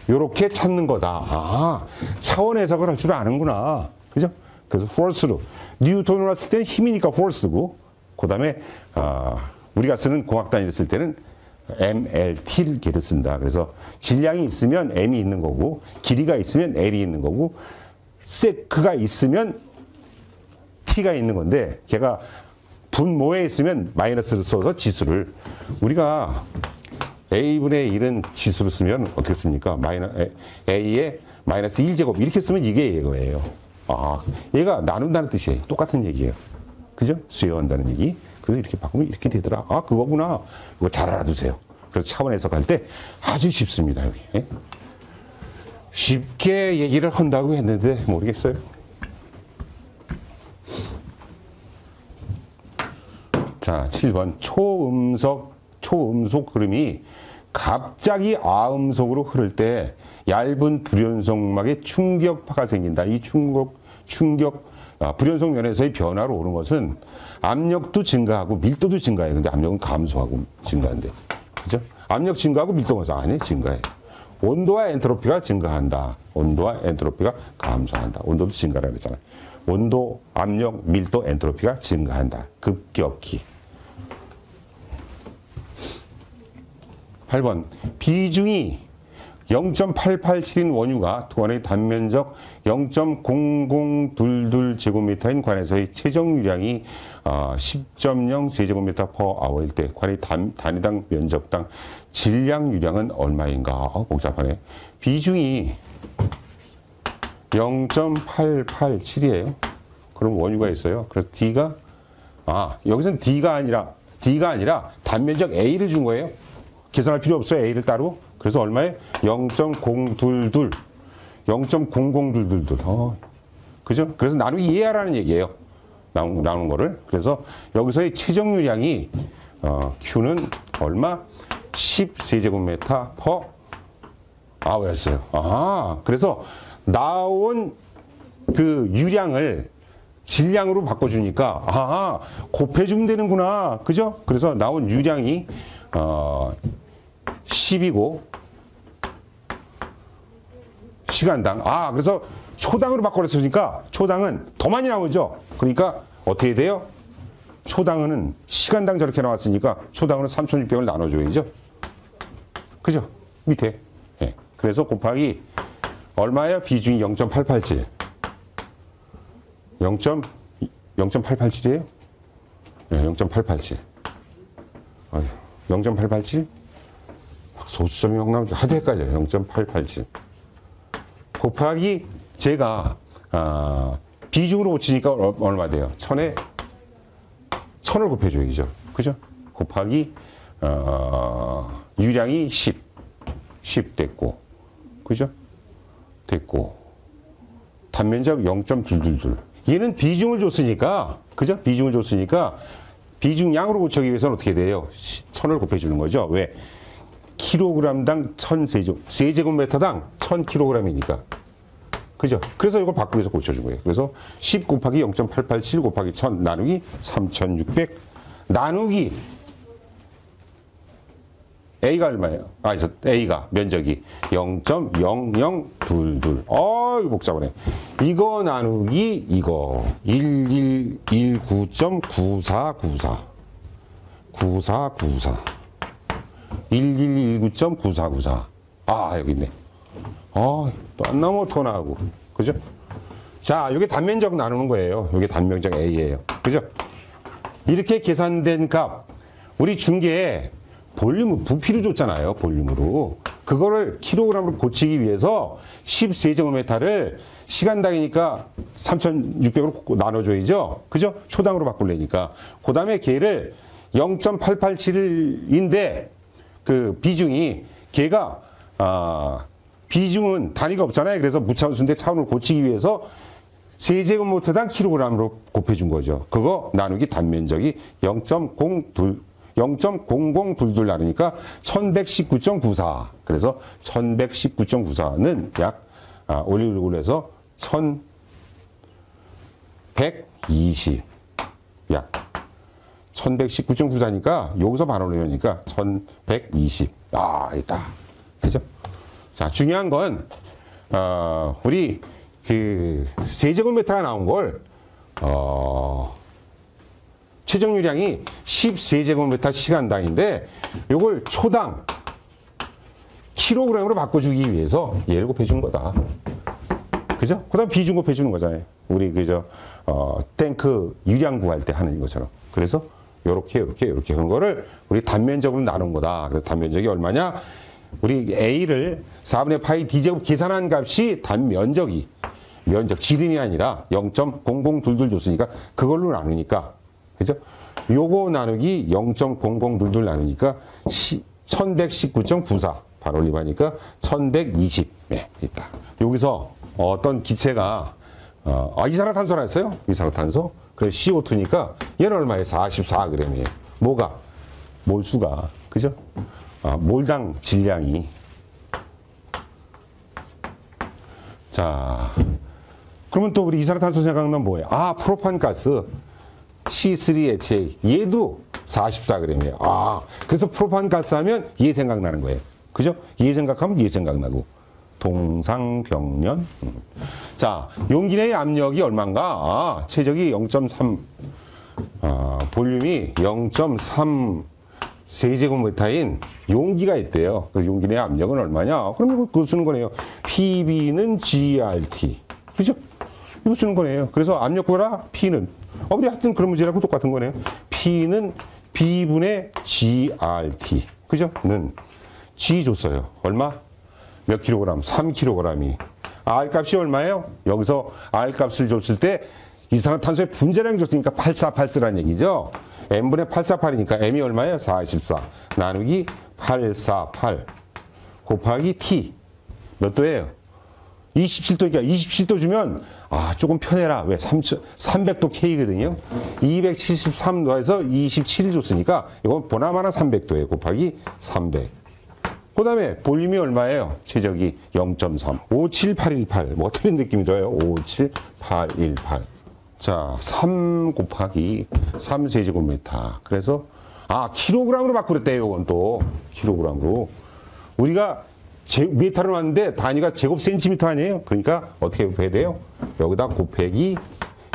요렇게 찾는 거다. 차원 해석을 할 줄 아는구나. 그죠? 그래서 force로. 뉴턴으로 했을 때는 힘이니까 force고, 그 다음에 우리가 쓰는 공학 단위를 쓸 때는 MLT를 걔를 쓴다. 그래서 질량이 있으면 M이 있는 거고, 길이가 있으면 L이 있는 거고, 세크가 있으면 T가 있는 건데, 걔가 분모에 있으면 마이너스를 써서 지수를, 우리가 A분의 1은 지수로 쓰면 어떻게 씁니까? A에 마이너스 1제곱 이렇게 쓰면 이게 이거예요. 아, 얘가 나눈다는 뜻이에요. 똑같은 얘기예요. 그죠? 수여한다는 얘기. 그래서 이렇게 바꾸면 이렇게 되더라. 아, 그거구나. 이거 잘 알아두세요. 그래서 차원 해석할 때 아주 쉽습니다, 여기. 예? 쉽게 얘기를 한다고 했는데 모르겠어요. 자, 7번. 초음속 흐름이 갑자기 아음속으로 흐를 때 얇은 불연속막에 충격파가 생긴다. 이 불연속 면에서의 변화로 오는 것은 압력도 증가하고 밀도도 증가해요. 근데 압력은 감소하고 증가한대. 그죠? 압력 증가하고 밀도가 아니 증가해. 온도와 엔트로피가 증가한다. 온도와 엔트로피가 감소한다. 온도도 증가라 그랬잖아요. 온도, 압력, 밀도, 엔트로피가 증가한다. 급격히. 8번. 비중이 0.887인 원유가 관의 단면적 0.0022제곱미터인 관에서의 최종 유량이 10.0 세제곱미터 per hour일 때 관의 단위당 면적당 질량 유량은 얼마인가? 복잡하네. 비중이 0.887이에요. 그럼 원유가 있어요. 그래서 D가 여기서는 D가 아니라 단면적 A를 준 거예요. 계산할 필요 없어요. A를 따로. 그래서 얼마에? 0.022. 0.0022. 그죠? 그래서 나누기 이해하라는 얘기예요. 나오는 거를. 그래서 여기서의 최종 유량이 Q는 얼마? 10세제곱미터 per hour였어요. 그래서 나온 그 유량을 질량으로 바꿔주니까 곱해주면 되는구나. 그죠? 그래서 나온 유량이 10이고 시간당 그래서 초당으로 바꿔놨으니까 초당은 더 많이 나오죠. 그러니까 어떻게 돼요? 초당은 시간당 저렇게 나왔으니까 초당으로 3,600을 나눠줘야죠. 그죠? 밑에. 네. 그래서 곱하기 얼마예요? 비중이 0.887. 0.887이에요? 네, 0.887. 0.887? 소수점이 막 나오니까 하도 헷갈려요. 0.887. 곱하기 제가 비중으로 고치니까 얼마 돼요? 1000에 1000을 곱해줘야죠. 그죠? 곱하기 유량이 10 됐고, 그죠? 됐고 단면적 0.222. 얘는 비중을 줬으니까, 그죠? 비중을 줬으니까 비중량으로 고치기 위해서는 어떻게 돼요? 1000을 곱해주는 거죠. 왜? 킬로그램당 1000세제곱미터당 1000kg이니까. 그죠? 그래서 이걸 바꾸기 위해서 고쳐준 거예요. 그래서 10 곱하기 0.887 곱하기 1000 나누기 3600 나누기 A가 얼마예요? A가 면적이 0.0022. 이거 복잡하네. 이거 나누기 이거 1119.9494. 1119.9494. 여기 있네. 또 안 나오면 어떡하고. 그죠? 자, 이게 단면적 나누는 거예요. 이게 단면적 A예요. 그죠? 이렇게 계산된 값, 우리 중계에 볼륨, 부피를 줬잖아요. 볼륨으로. 그거를 킬로그램으로 고치기 위해서 10세제곱미터를 시간당이니까 3,600으로 나눠줘야죠. 그죠? 초당으로 바꾸려니까. 그 다음에 걔를 0.887인데 그 비중이 걔가 비중은 단위가 없잖아요. 그래서 무차원수인데 차원을 고치기 위해서 세제곱미터당 킬로그램으로 곱해준 거죠. 그거 나누기 단면적이 0.0022 나누니까 1119.94. 그래서 1119.94는 약 올리고 해서 1120. 약 1119.94니까 여기서 반원을 넣으니까 1120. 있다. 그죠? 자, 중요한 건 우리 그 세제곱미터가 나온 걸 최적 유량이 10세제곱미터 시간당인데 요걸 초당 킬로그램으로 바꿔주기 위해서 얘를 곱해준 거다. 그죠? 그 다음 비중 곱해주는 거잖아요. 우리 탱크 유량 구할 때 하는 것처럼. 그래서 요렇게 하는 거를 우리 단면적으로 나눈 거다. 그래서 단면적이 얼마냐? 우리 A를 4분의 파이 D제곱 계산한 값이 단면적이 면적 지름이 아니라 0.0022 줬으니까 그걸로 나누니까 그죠? 요거 나누기 0.0022 나누니까 1119.94 바로 올리니까 1120 있다. 여기서 어떤 기체가 이산화탄소라 했어요? 이산화탄소. 그래서 CO2니까 얘는 얼마예요? 44g이에요. 뭐가? 몰수가. 그죠? 몰당 질량이. 자, 그러면 또 우리 이산화탄소 생각나면 뭐예요? 프로판가스 C3H8 얘도 44g이에요. 그래서 프로판가스 하면 얘 생각나는 거예요. 그죠? 얘 생각하면 얘 생각나고. 동상병련. 자, 용기 내의 압력이 얼마인가? 최적이 0.3, 볼륨이 0.3 세제곱미터인 용기가 있대요. 그 용기 내의 압력은 얼마냐? 그럼 그거 쓰는 거네요. PB는 GRT. 그죠? 이거 쓰는 거네요. 그래서 압력 구하라, P는. 우리 하여튼 그런 문제랑 똑같은 거네요. P는 B분의 GRT. 그죠? 는 G 줬어요. 얼마? 몇 킬로그램? 3kg이. R 값이 얼마예요? 여기서 R 값을 줬을 때 이산화탄소의 분자량이 줬으니까 8484라는 얘기죠. M분의 848이니까 M이 얼마예요? 44 나누기 848 곱하기 T 몇 도예요? 27도니까 27도 주면 조금 편해라. 왜? 300도 K거든요. 273도에서 27을 줬으니까 이건 보나마나 300도에 곱하기 300. 그 다음에 볼륨이 얼마예요? 최적이 0.3. 57818. 뭐 틀린 느낌이 들어요. 57818. 자, 3 곱하기 3세제곱미터. 그래서, 킬로그램으로 바꾸랬대요. 이건 또. 킬로그램으로. 우리가 미터로 왔는데 단위가 제곱 센티미터 아니에요? 그러니까 어떻게 곱해야 돼요? 여기다 곱하기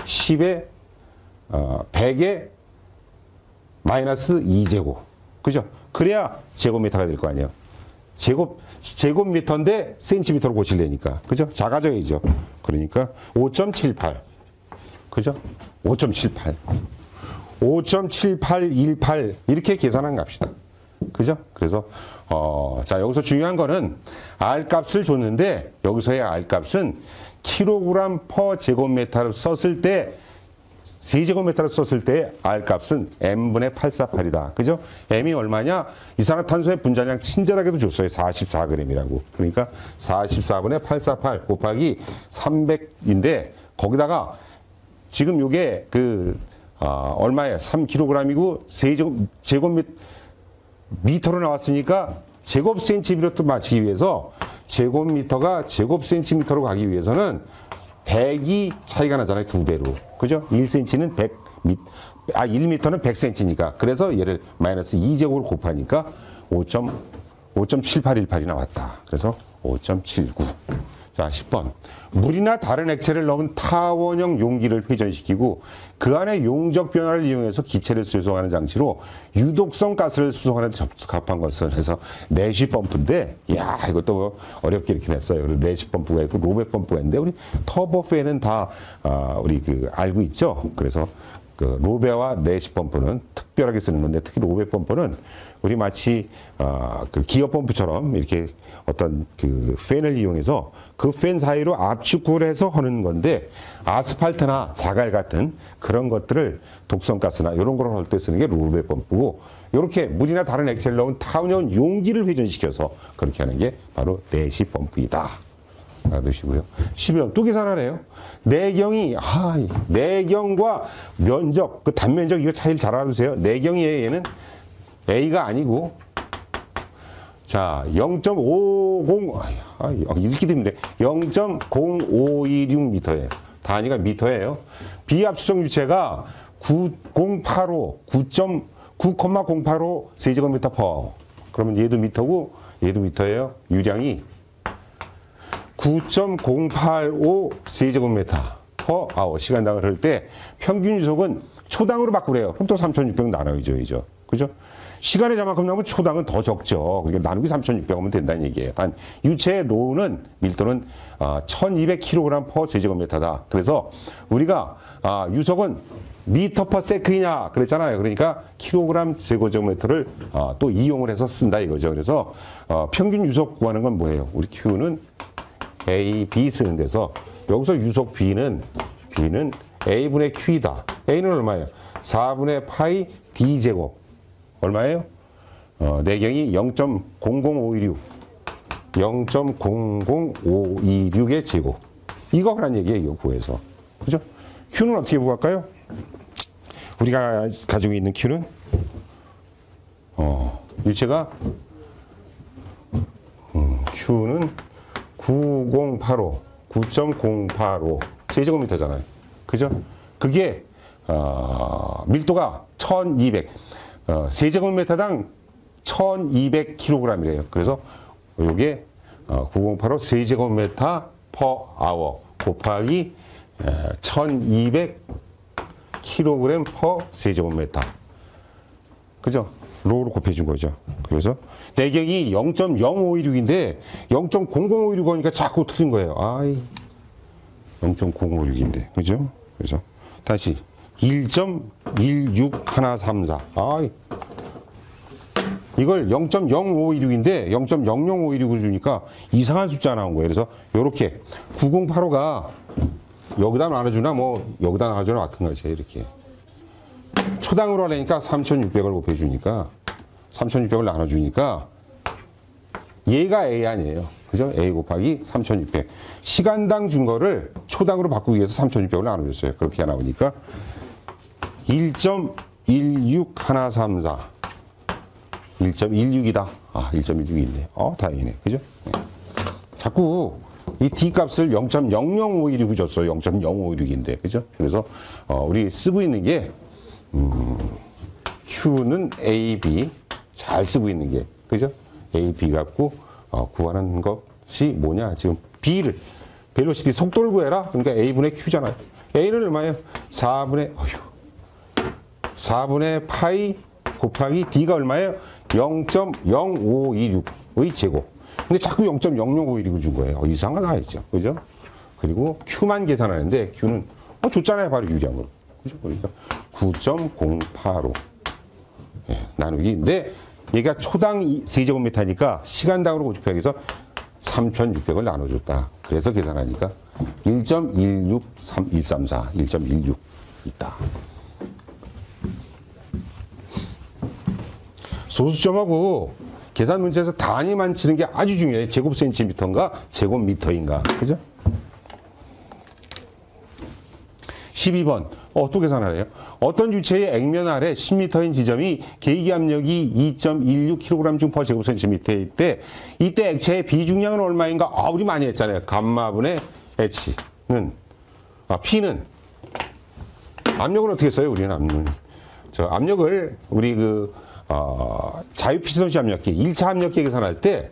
10에, 100에 마이너스 2제곱. 그죠? 그래야 제곱미터가 될 거 아니에요? 제곱미터인데 센티미터로 고치려니까. 그죠? 작아져야죠. 그러니까 5.78. 그죠? 5.78. 5.7818 이렇게 계산한 값이다. 그죠? 그래서 자, 여기서 중요한 거는 R 값을 줬는데 여기서의 R 값은 킬로그램 퍼 제곱미터를 썼을 때 세제곱미터를 썼을 때 R 값은 M분의 848이다. 그죠? M이 얼마냐? 이산화탄소의 분자량 친절하게도 줬어요. 44g이라고. 그러니까 44분의 848 곱하기 300인데 거기다가 지금 요게 얼마예요? 3kg이고 제곱미터로 나왔으니까 제곱센티미터로 맞추기 위해서 제곱미터가 제곱센티미터로 가기 위해서는 100이 차이가 나잖아요. 2배로. 그죠? 1cm는 100, 1m는 100cm니까. 그래서 얘를 마이너스 2제곱으로 곱하니까 5.7818이 나왔다. 그래서 5.79. 자, 10번. 물이나 다른 액체를 넣은 타원형 용기를 회전시키고 그 안에 용적 변화를 이용해서 기체를 수송하는 장치로 유독성 가스를 수송하는 데 적합한 것을 해서 내시 펌프인데, 이야, 이것도 뭐 어렵게 이렇게 냈어요. 내시 펌프가 있고 로베 펌프가 있는데 우리 터보 팬은 다 우리 알고 있죠. 그래서 그 로베와 내시 펌프는 특별하게 쓰는 건데 특히 로베 펌프는 우리 마치 그 기어 펌프처럼 이렇게 어떤 그 팬을 이용해서 그 팬 사이로 압축을 해서 하는 건데 아스팔트나 자갈 같은 그런 것들을 독성가스나 이런 걸 할 때 쓰는 게 로베 펌프고, 이렇게 물이나 다른 액체를 넣은 타원형 용기를 회전시켜서 그렇게 하는 게 바로 내시 펌프이다. 알아두시고요. 12번 또 계산하네요. 내경이 내경과 면적, 그 단면적 이거 차이를 잘 알아두세요. 내경이에요. 얘는 A가 아니고, 자, 0.50, 이렇게 되면 돼. 0.0526m예요. 단위가 미터예요. 비압수성 유체가 9.085 세제곱미터 퍼. 그러면 얘도 미터고 얘도 미터예요. 유량이 9.085 세제곱미터. 퍼 아워 시간당을 할 때 평균 유속은 초당으로 바꾸래요. 그럼 또 3,600 나눠야죠. 그죠? 시간의 자만큼 나오면 초당은 더 적죠. 그러니까 나누기 3,600 하면 된다는 얘기예요. 유체의 노는 밀도는 1,200kg 퍼 세제곱미터다. 그래서 우리가 유속은 미터 퍼 세크이냐 그랬잖아요. 그러니까 킬로그램 제곱미터를 또 이용을 해서 쓴다 이거죠. 그래서 평균 유속 구하는 건 뭐예요? 우리 Q는 A, B 쓰는 데서 여기서 유속 B는 A분의 Q이다. A는 얼마예요? 4분의 파이 D제곱. 얼마예요? 내경이 0.00526. 0.00526의 제곱. 이거 하란 얘기예요. 이거 구해서. 그죠? Q는 어떻게 구할까요? 우리가 가지고 있는 Q는 유체가 Q는 9.085 세제곱미터잖아요. 그죠? 그게 밀도가 1200 세제곱미터당 1200kg이래요. 그래서 이게 9085 세제곱미터 퍼 아워 곱하기 1200kg 퍼 세제곱미터. 그죠? 로로 곱해준 거죠. 그래서 내경이 0.0526인데 0.0056 하니까 자꾸 틀린 거예요. 0.056인데. 그죠? 그래서 다시 1.16134. 이걸 0.0526인데 0.0056을 주니까 이상한 숫자 나온 거예요. 그래서 이렇게 9085가 여기다 나눠주나 뭐 여기다 나눠주나 마찬가지예요. 이렇게 초당으로 하려니까 3,600을 곱해주니까 3,600을 나눠주니까 얘가 A 아니에요. 그죠? A 곱하기 3,600. 시간당 준 거를 초당으로 바꾸기 위해서 3,600을 나눠줬어요. 그렇게 나오니까 1.16134. 1.16이다. 1.16이 있네. 다행이네. 그죠? 자꾸 이 D 값을 0.00516이 줬어요. 0.056인데. 그죠? 그래서 우리 쓰고 있는 게 Q는 A, B 잘 쓰고 있는 게 그죠? A, B 갖고 구하는 것이 뭐냐? 지금 B를 벨로시티 속도를 구해라. 그러니까 A분의 Q잖아요. A는 얼마예요? 4분의 파이 곱하기 D가 얼마예요? 0.0526의 제곱. 근데 자꾸 0.00526을 준 거예요. 이상하다 했죠. 그죠? 그리고 Q만 계산하는데 Q는 줬잖아요. 바로 유리함으로. 그죠? 그러니까 9.085 나누기. 근데 얘가 초당 세제곱미터니까 시간당으로 고집하기 위해서 3,600을 나눠줬다. 그래서 계산하니까 1.163134, 1.16 있다. 소수점하고 계산 문제에서 단위만 치는 게 아주 중요해요. 제곱센티미터인가 제곱미터인가. 그죠? 12번. 또 계산하래요. 어떤 유체의 액면 아래 10m인 지점이 계기 압력이 2.16kg 중 퍼 제곱센티미터일 때 이때 액체의 비중량은 얼마인가? 우리 많이 했잖아요. 감마분의 H는 P는 압력은 어떻게 써요? 우리는 압력을 우리 자유피스톤식 압력계 1차 압력계 계산할 때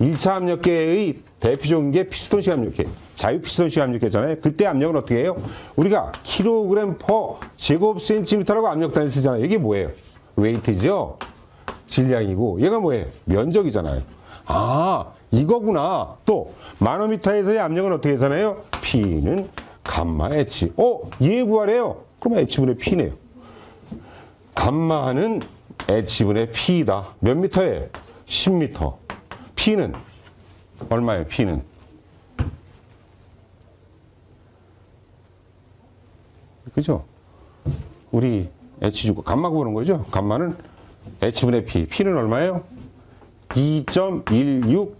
1차 압력계의 대표적인 게 피스톤식 압력계 자유피스톤식 압력계잖아요. 그때 압력은 어떻게 해요? 우리가 킬로그램 퍼 제곱센티미터라고 압력 단위 쓰잖아요. 이게 뭐예요? 웨이트죠? 질량이고 얘가 뭐예요? 면적이잖아요. 이거구나. 또 마노미터에서의 압력은 어떻게 계산해요? P는 감마 H. 얘 구하래요. 그러면 H분의 P네요. 감마는 H분의 P다. 몇 미터예요? 10m. P는 얼마예요? P는 그죠? 우리 H 주고 감마 구하는 거죠? 감마는 H분의 P. P는 얼마예요? 2.16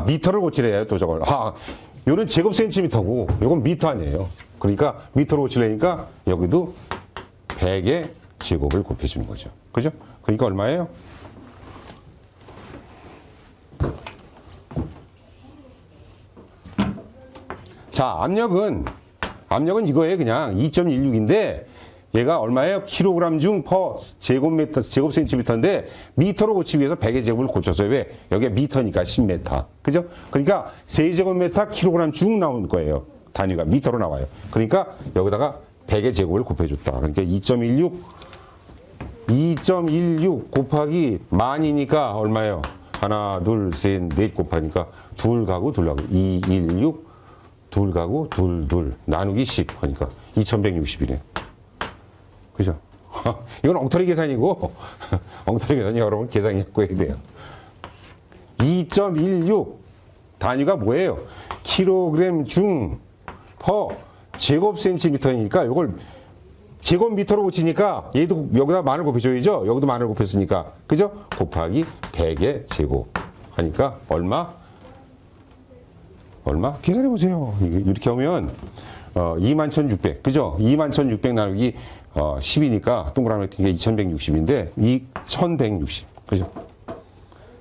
미터를 고치래요. 또 저걸. 요는 제곱센티미터고 요건 미터 아니에요. 그러니까 미터로 고치려니까 여기도 100의 제곱을 곱해주는 거죠. 그죠? 그러니까 얼마예요? 자, 압력은 이거예요. 그냥 2.16인데 얘가 얼마예요? 킬로그램 중 퍼 제곱미터, 제곱센티미터인데 미터로 고치기 위해서 100의 제곱을 고쳤어요. 왜? 여기가 미터니까 10m. 그죠? 그러니까 세제곱미터 킬로그램 중 나온 거예요. 단위가 미터로 나와요. 그러니까 여기다가 100의 제곱을 곱해줬다. 그러니까 2.16 곱하기 만이니까 얼마예요? 하나, 둘, 셋, 넷 곱하니까 둘 가구, 둘 가구. 216, 둘 가구, 둘 나누기 10 하니까 2160이네. 그죠? 이건 엉터리 계산이고, 엉터리 계산이 여러분 계산해갖고 해야 돼요. 2.16 단위가 뭐예요? 킬로그램 중 퍼 제곱센티미터니까 이걸 제곱미터로 고치니까 얘도 여기다 만을 곱해줘야죠. 여기도 만을 곱했으니까. 그죠? 곱하기 100의 제곱 하니까 얼마? 계산해보세요. 이렇게 하면 21,600. 그죠? 21,600 나누기 10이니까 동그라미 같은 게 2160인데 2160. 그죠?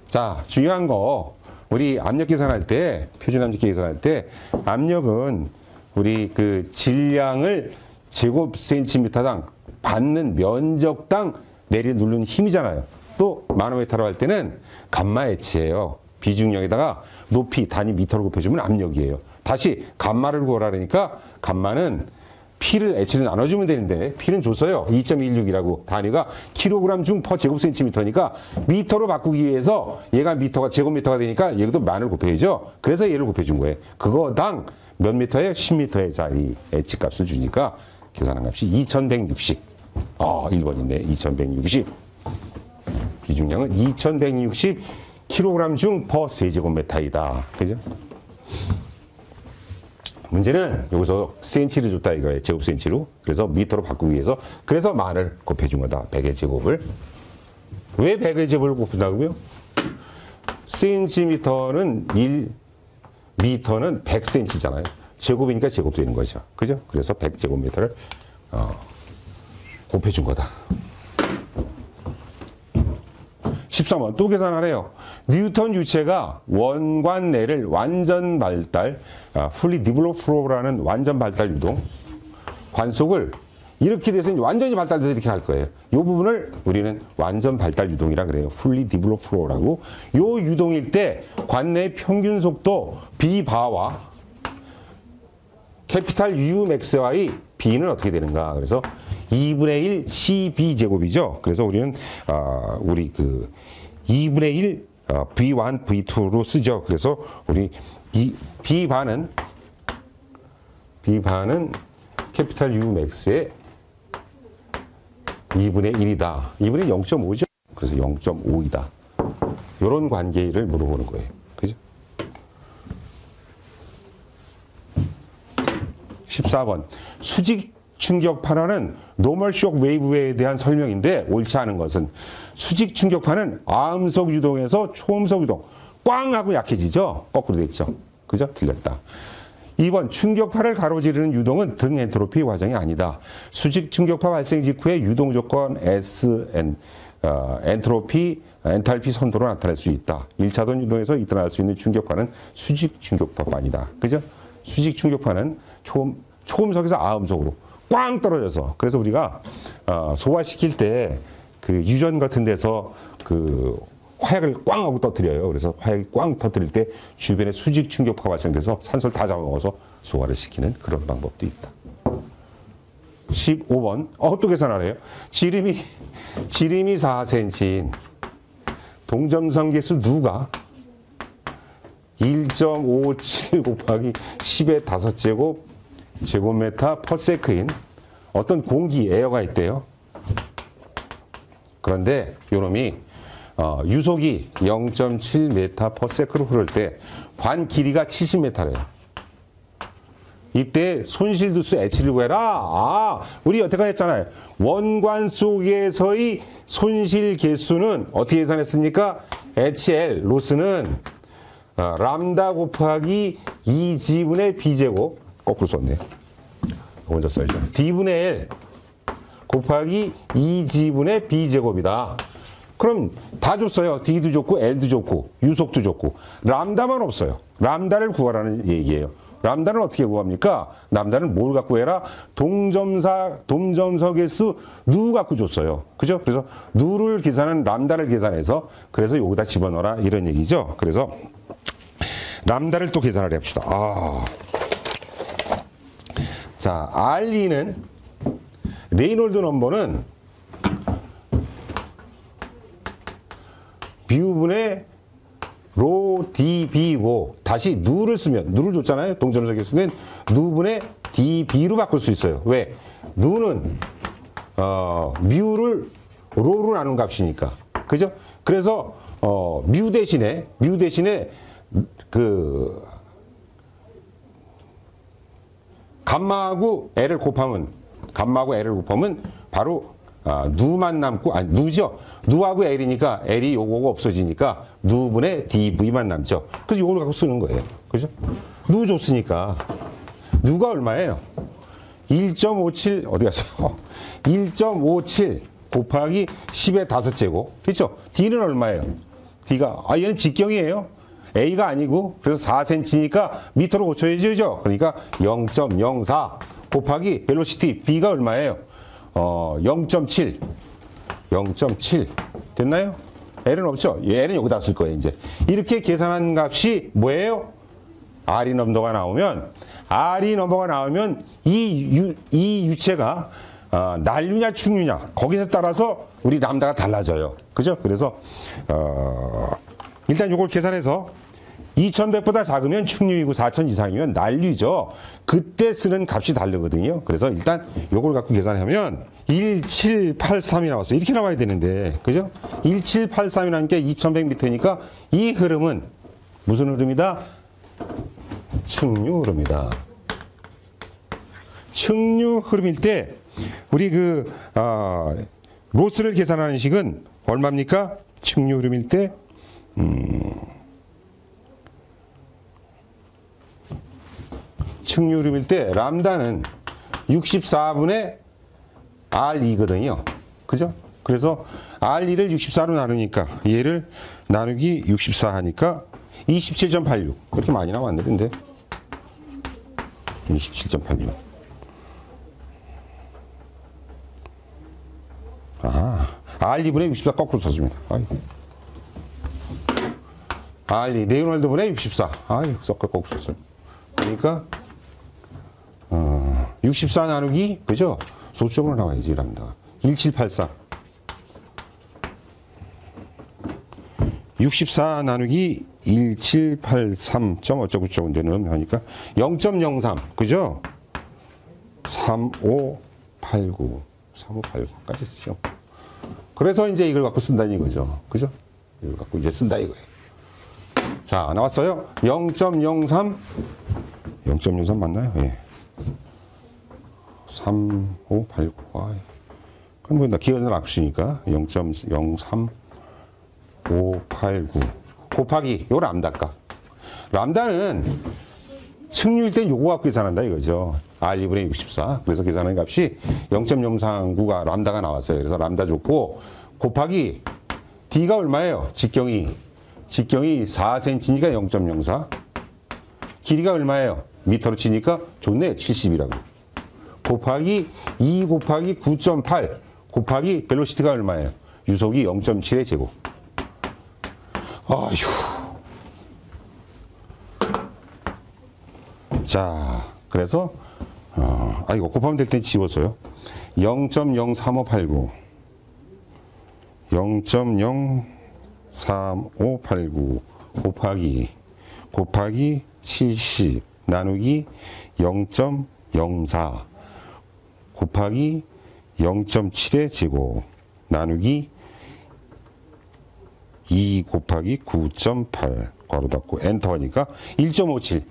자, 중요한 거 우리 압력 계산할 때, 표준 압력 계산할 때 압력은 우리 그 질량을 제곱센티미터당 받는 면적당 내리 누르는 힘이잖아요. 또 마노메터로 할 때는 감마 H예요. 비중력에다가 높이 단위 미터로 곱해주면 압력이에요. 다시 감마를 구하라니까 감마는 P를 H를 나눠주면 되는데 P는 줬어요. 2.16이라고 단위가 킬로그램 중 퍼 제곱센티미터니까 미터로 바꾸기 위해서 얘가 미터가 제곱미터가 되니까 여기도 만을 곱해야죠. 그래서 얘를 곱해준 거예요. 그거당 몇 미터에 10미터의 자리 H값을 주니까 계산한 값이 2160. 1번이네. 2160. 비중량은 2160 킬로그램 중 퍼 세제곱미터이다. 그죠? 문제는 여기서 센치를 줬다 이거예요. 제곱센치로. 그래서 미터로 바꾸기 위해서 그래서 만을 곱해준 거다. 100의 제곱을. 왜 100의 제곱을 곱한다고요? 센티미터는 1, 미터는 100cm잖아요. 제곱이니까 제곱되는 거죠. 그죠? 그래서 100제곱미터를 곱해준 거다. 13번 또 계산하래요. 뉴턴 유체가 원관 내를 완전 발달, fully developed flow라는 완전 발달 유동, 관속을 이렇게 돼서 완전히 발달돼서 이렇게 할 거예요. 이 부분을 우리는 완전 발달 유동이라 그래요. fully developed flow라고. 이 유동일 때 관내의 평균 속도 B바와 캐피탈 Umax와의 B는 어떻게 되는가? 그래서 2분의 1 CB 제곱이죠. 그래서 우리는 우리 그 2분의 1 V1, V2로 쓰죠. 그래서 우리 이 B반은 캐피탈 Umax의 2분의 1이다. 2분의 0.5죠. 그래서 0.5이다. 이런 관계를 물어보는 거예요. 그죠? 14번. 수직 충격파라는 노멀 쇼크 웨이브에 대한 설명인데 옳지 않은 것은 수직 충격파는 아음속 유동에서 초음속 유동 꽝 하고 약해지죠. 거꾸로 돼 있죠. 그죠? 틀렸다. 2번 충격파를 가로지르는 유동은 등 엔트로피 과정이 아니다. 수직 충격파 발생 직후에 유동 조건 SN 엔탈피 선도로 나타날 수 있다. 1차선 유동에서 일어날 수 있는 충격파는 수직 충격파만이다. 그죠? 수직 충격파는 초음속에서 아음속으로 꽝 떨어져서, 그래서 우리가 소화시킬 때 그 유전 같은 데서 그 화약을 꽝 하고 터뜨려요. 그래서 화약이 꽝 터뜨릴 때 주변에 수직 충격파가 발생돼서 산소를 다 잡아먹어서 소화를 시키는 그런 방법도 있다. 15번 또 계산하래요. 지름이 4cm인 동점선 개수 누가 1.57 곱하기 10의 5제곱 제곱미터 퍼 세크인 어떤 공기 에어가 있대요. 그런데 요놈이 유속이 0.7m 퍼 세크로 흐를 때 관 길이가 70m래요. 이때 손실두수 H를 구해라. 우리 여태까지 했잖아요. 원관 속에서의 손실 개수는 어떻게 계산했습니까? HL 로스는 람다 곱하기 2G분의 B제곱, 거꾸로 썼네요. 먼저 써야죠. D분의 L 곱하기 2G분의 B제곱이다. 그럼 다 줬어요. D도 좋고 L도 좋고 유속도 좋고 람다만 없어요. 람다를 구하라는 얘기예요. 람다는 어떻게 구합니까? 람다는 뭘 갖고 구해라? 동점석의 수 누 갖고 줬어요. 그죠? 그래서 누를 계산한 람다를 계산해서 그래서 여기다 집어넣어라 이런 얘기죠. 그래서 람다를 또 계산을 해봅시다. 자, R2는 레이놀드 넘버는 뮤분의 로 db고 다시 누를 쓰면 누를 줬잖아요. 동점석의 수는 누분의 db로 바꿀 수 있어요. 왜? 누는 뮤를 로로 나눈 값이니까. 그죠? 그래서 뮤 대신에 그 감마하고 L을 곱하면 바로 누만 남고, 아니 누죠. 누하고 L이니까 L이 요거가 없어지니까 누분의 dv만 남죠. 그래서 요걸 갖고 쓰는 거예요. 그죠? 누 줬으니까 누가 얼마예요? 1.57 어디 갔어요? 1.57 곱하기 10의 5제곱. 그렇죠? D는 얼마예요? D가 얘는 직경이에요. A가 아니고 그래서 4cm니까 미터로 고쳐야죠. 그러니까 0.04 곱하기 벨로시티 B가 얼마예요? 0.7 됐나요? L은 없죠? L은 여기다 쓸 거예요. 이제 이렇게 계산한 값이 뭐예요? R이 넘버가 나오면 이 유체가 난류냐 충류냐 거기서 따라서 우리 람다가 달라져요. 그죠? 그래서 일단 이걸 계산해서 2100보다 작으면 충류이고 4000 이상이면 난류죠. 그때 쓰는 값이 다르거든요. 그래서 일단 이걸 갖고 계산하면 1783이 나왔어요. 이렇게 나와야 되는데, 그죠? 1783이라는 게 2100m니까 이 흐름은 무슨 흐름이다? 측류 흐름이다. 측류 흐름일 때 우리 로스를 계산하는 식은 얼마입니까? 측류 흐름일 때 측류 흐름일 때 람다는 64분의 R2거든요. 그죠? 그래서 R2를 64로 나누니까 얘를 나누기 64 하니까 27.86 그렇게 많이 나왔는데 27.86 R2분의 64 거꾸로 써줍니다. R2 레이놀드분의 64 거꾸로 썼어요. 그러니까 64 나누기 그죠? 소수점으로 나와야지 람다가 1783 64 나누기 1783 점 어쩌고저쩌고인데 넣으면 하니까 0.03 그죠? 3589까지 쓰죠. 그래서 이제 이걸 갖고 쓴다는 이거죠. 그죠? 이걸 갖고 이제 쓴다 이거예요. 자, 나왔어요. 0.03 맞나요? 예. 3589 그럼 뭐 나 기억은 없으니까 0.03589 곱하기 요 람다값. 람다는 측류일 땐 요거 갖고 계산한다 이거죠. R2분의 64. 그래서 계산하는 값이 0.039가 람다가 나왔어요. 그래서 람다 줬고 곱하기 D가 얼마예요? 직경이 4cm니까 0.04. 길이가 얼마예요? 미터로 치니까 좋네. 70이라고. 곱하기 2 곱하기 9.8 곱하기 벨로시티가 얼마예요? 유속이 0.7의 제곱. 자, 그래서 이거 곱하면 될 때 지웠어요. 0.03589 0.03589 곱하기 70 나누기 0.04 곱하기 0.7의 제곱 나누기 2 곱하기 9.8 괄호 닫고 엔터 하니까 1.57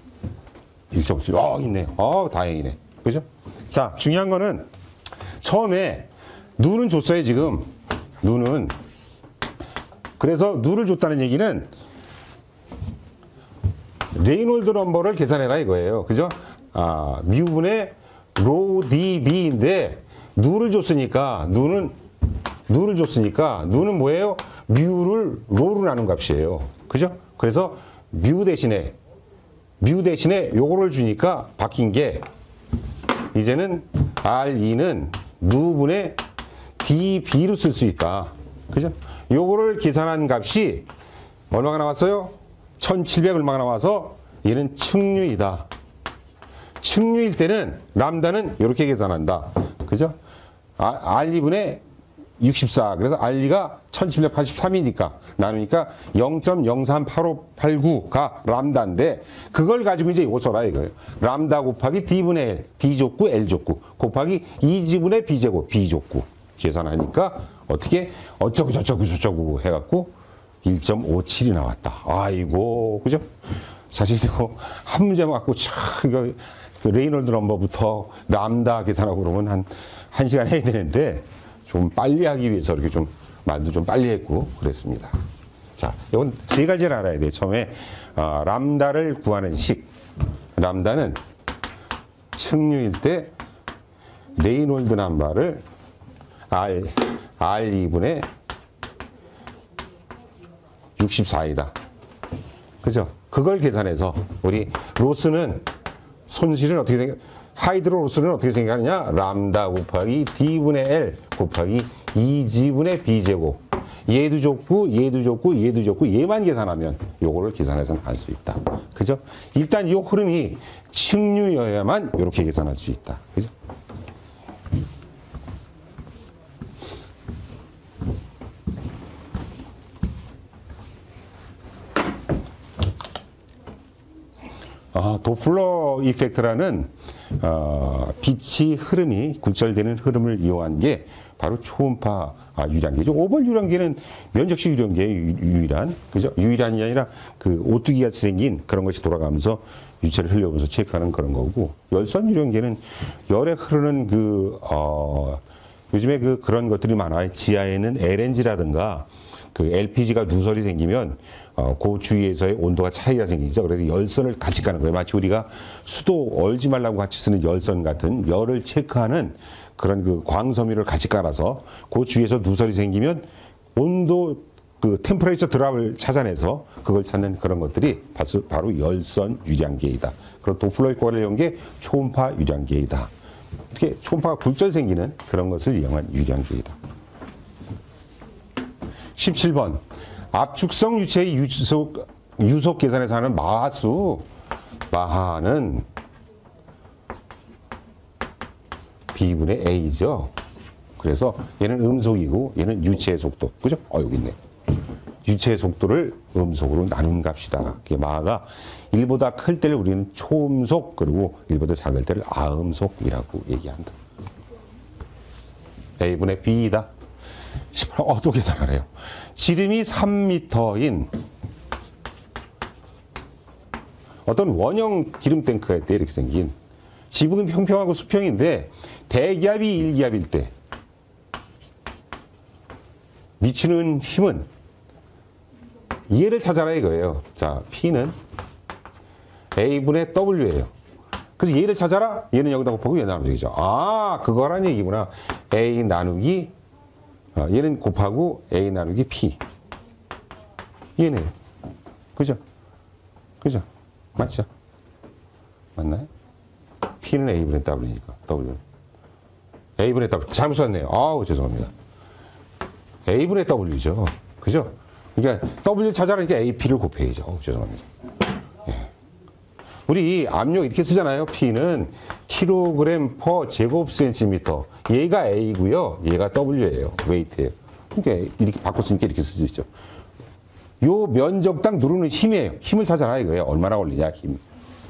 있네요. 다행이네. 그죠? 자, 중요한 거는 처음에 누는 줬어요. 지금 누는 그래서 누를 줬다는 얘기는 레이놀드 넘버를 계산해라 이거예요. 그죠? 뮤분의 로 db인데 누를 줬으니까 누는 뭐예요? 뮤를 로로 나눈 값이에요. 그죠? 그래서 뮤 대신에 뮤 대신에 요거를 주니까 바뀐 게 이제는 R2는 누분의 dB로 쓸 수 있다. 그죠? 요거를 계산한 값이 얼마가 나왔어요? 1700 얼마가 나와서 얘는 측류이다. 측류일 때는 람다는 이렇게 계산한다. 그죠? R2분의 64. 그래서 R2가 1783이니까 나누니까 0.038589가 람다인데 그걸 가지고 이제 이거 써라 이거예요. 람다 곱하기 D분의 L, D 족구, L 족구 곱하기 2G분의 B제곱, B 족구 계산하니까 어떻게 어쩌고 저쩌고 해갖고 1.57이 나왔다. 아이고, 그죠? 사실 이거 한 문제 맞고 참 이거 그 레이놀드 넘버부터 람다 계산하고 그러면 한 시간 해야 되는데 좀 빨리 하기 위해서 이렇게 좀 말도 좀 빨리 했고 그랬습니다. 자, 이건 세 가지를 알아야 돼요. 처음에 람다를 구하는 식. 람다는 측류일 때 레이놀드 넘버를 R2분의 64이다. 그죠? 그걸 계산해서 우리 로스는 손실은 어떻게 생각? 하이드로 로스는 어떻게 생각하느냐? 람다 곱하기 D분의 L 곱하기 2G분의 B제곱. 얘도 줬고, 얘도 줬고, 얘도 줬고, 얘만 계산하면 요거를 계산해서는 할 수 있다. 그죠? 일단 이 흐름이 측류여야만 이렇게 계산할 수 있다. 그죠? 도플러 이펙트라는 빛이 흐름이 굴절되는 흐름을 이용한 게 바로 초음파 유량계죠. 오벌 유량계는 면적식 유량계의 유일한, 그죠? 유일한이 아니라 그 오뚜기 같이 생긴 그런 것이 돌아가면서 유체를 흘려보면서 체크하는 그런 거고, 열선 유량계는 열에 흐르는 요즘에 그런 것들이 많아요. 지하에는 LNG라든가 그 LPG가 누설이 생기면 그 주위에서의 온도가 차이가 생기죠. 그래서 열선을 같이 가는 거예요. 마치 우리가 수도 얼지 말라고 같이 쓰는 열선 같은 열을 체크하는 그런 그 광섬유를 같이 깔아서 그 주위에서 누설이 생기면 온도 그 템퍼레이처 드랍을 찾아내서 그걸 찾는 그런 것들이 바로 열선 유량계이다. 그리고 도플러 효과를 이용한 게 초음파 유량계이다. 이렇게 초음파가 굴절 생기는 그런 것을 이용한 유량계이다. 17번. 압축성 유체의 유속 계산에서 하는 마하수. 마하는 B분의 A죠. 그래서 얘는 음속이고 얘는 유체의 속도. 그죠? 여기 있네. 유체의 속도를 음속으로 나눈 값이다. 마하가 1보다 클 때를 우리는 초음속, 그리고 1보다 작을 때를 아음속이라고 얘기한다. A분의 B이다. 또 계산하래요. 지름이 3m인 어떤 원형 기름 탱크가 있대. 이렇게 생긴. 지붕은 평평하고 수평인데 대기압이 1기압일 때 미치는 힘은 얘를 찾아라 이거예요. 자, P는 A분의 W예요. 그래서 얘를 찾아라. 얘는 여기다 곱하고 얘 나누면 되죠. 그거란 얘기구나. A 나누기 얘는 곱하고 A 나누기 P. 얘네요. 그죠? 그죠? 맞죠? 맞나요? P는 A분의 W니까. W. A분의 W. 잘못 썼네요. 죄송합니다. A분의 W죠. 그죠? 그러니까 W 찾아라니까 AP를 곱해야죠. 죄송합니다. 예. 우리 압력 이렇게 쓰잖아요. P는 킬로그램 퍼 제곱센티미터. 얘가 A고요. 얘가 W예요. 웨이트예요. 그러니까 이렇게 바꿨으니까 이렇게 쓸 수 있죠. 요 면적당 누르는 힘이에요. 힘을 찾아라 이거예요. 얼마나 걸리냐, 힘.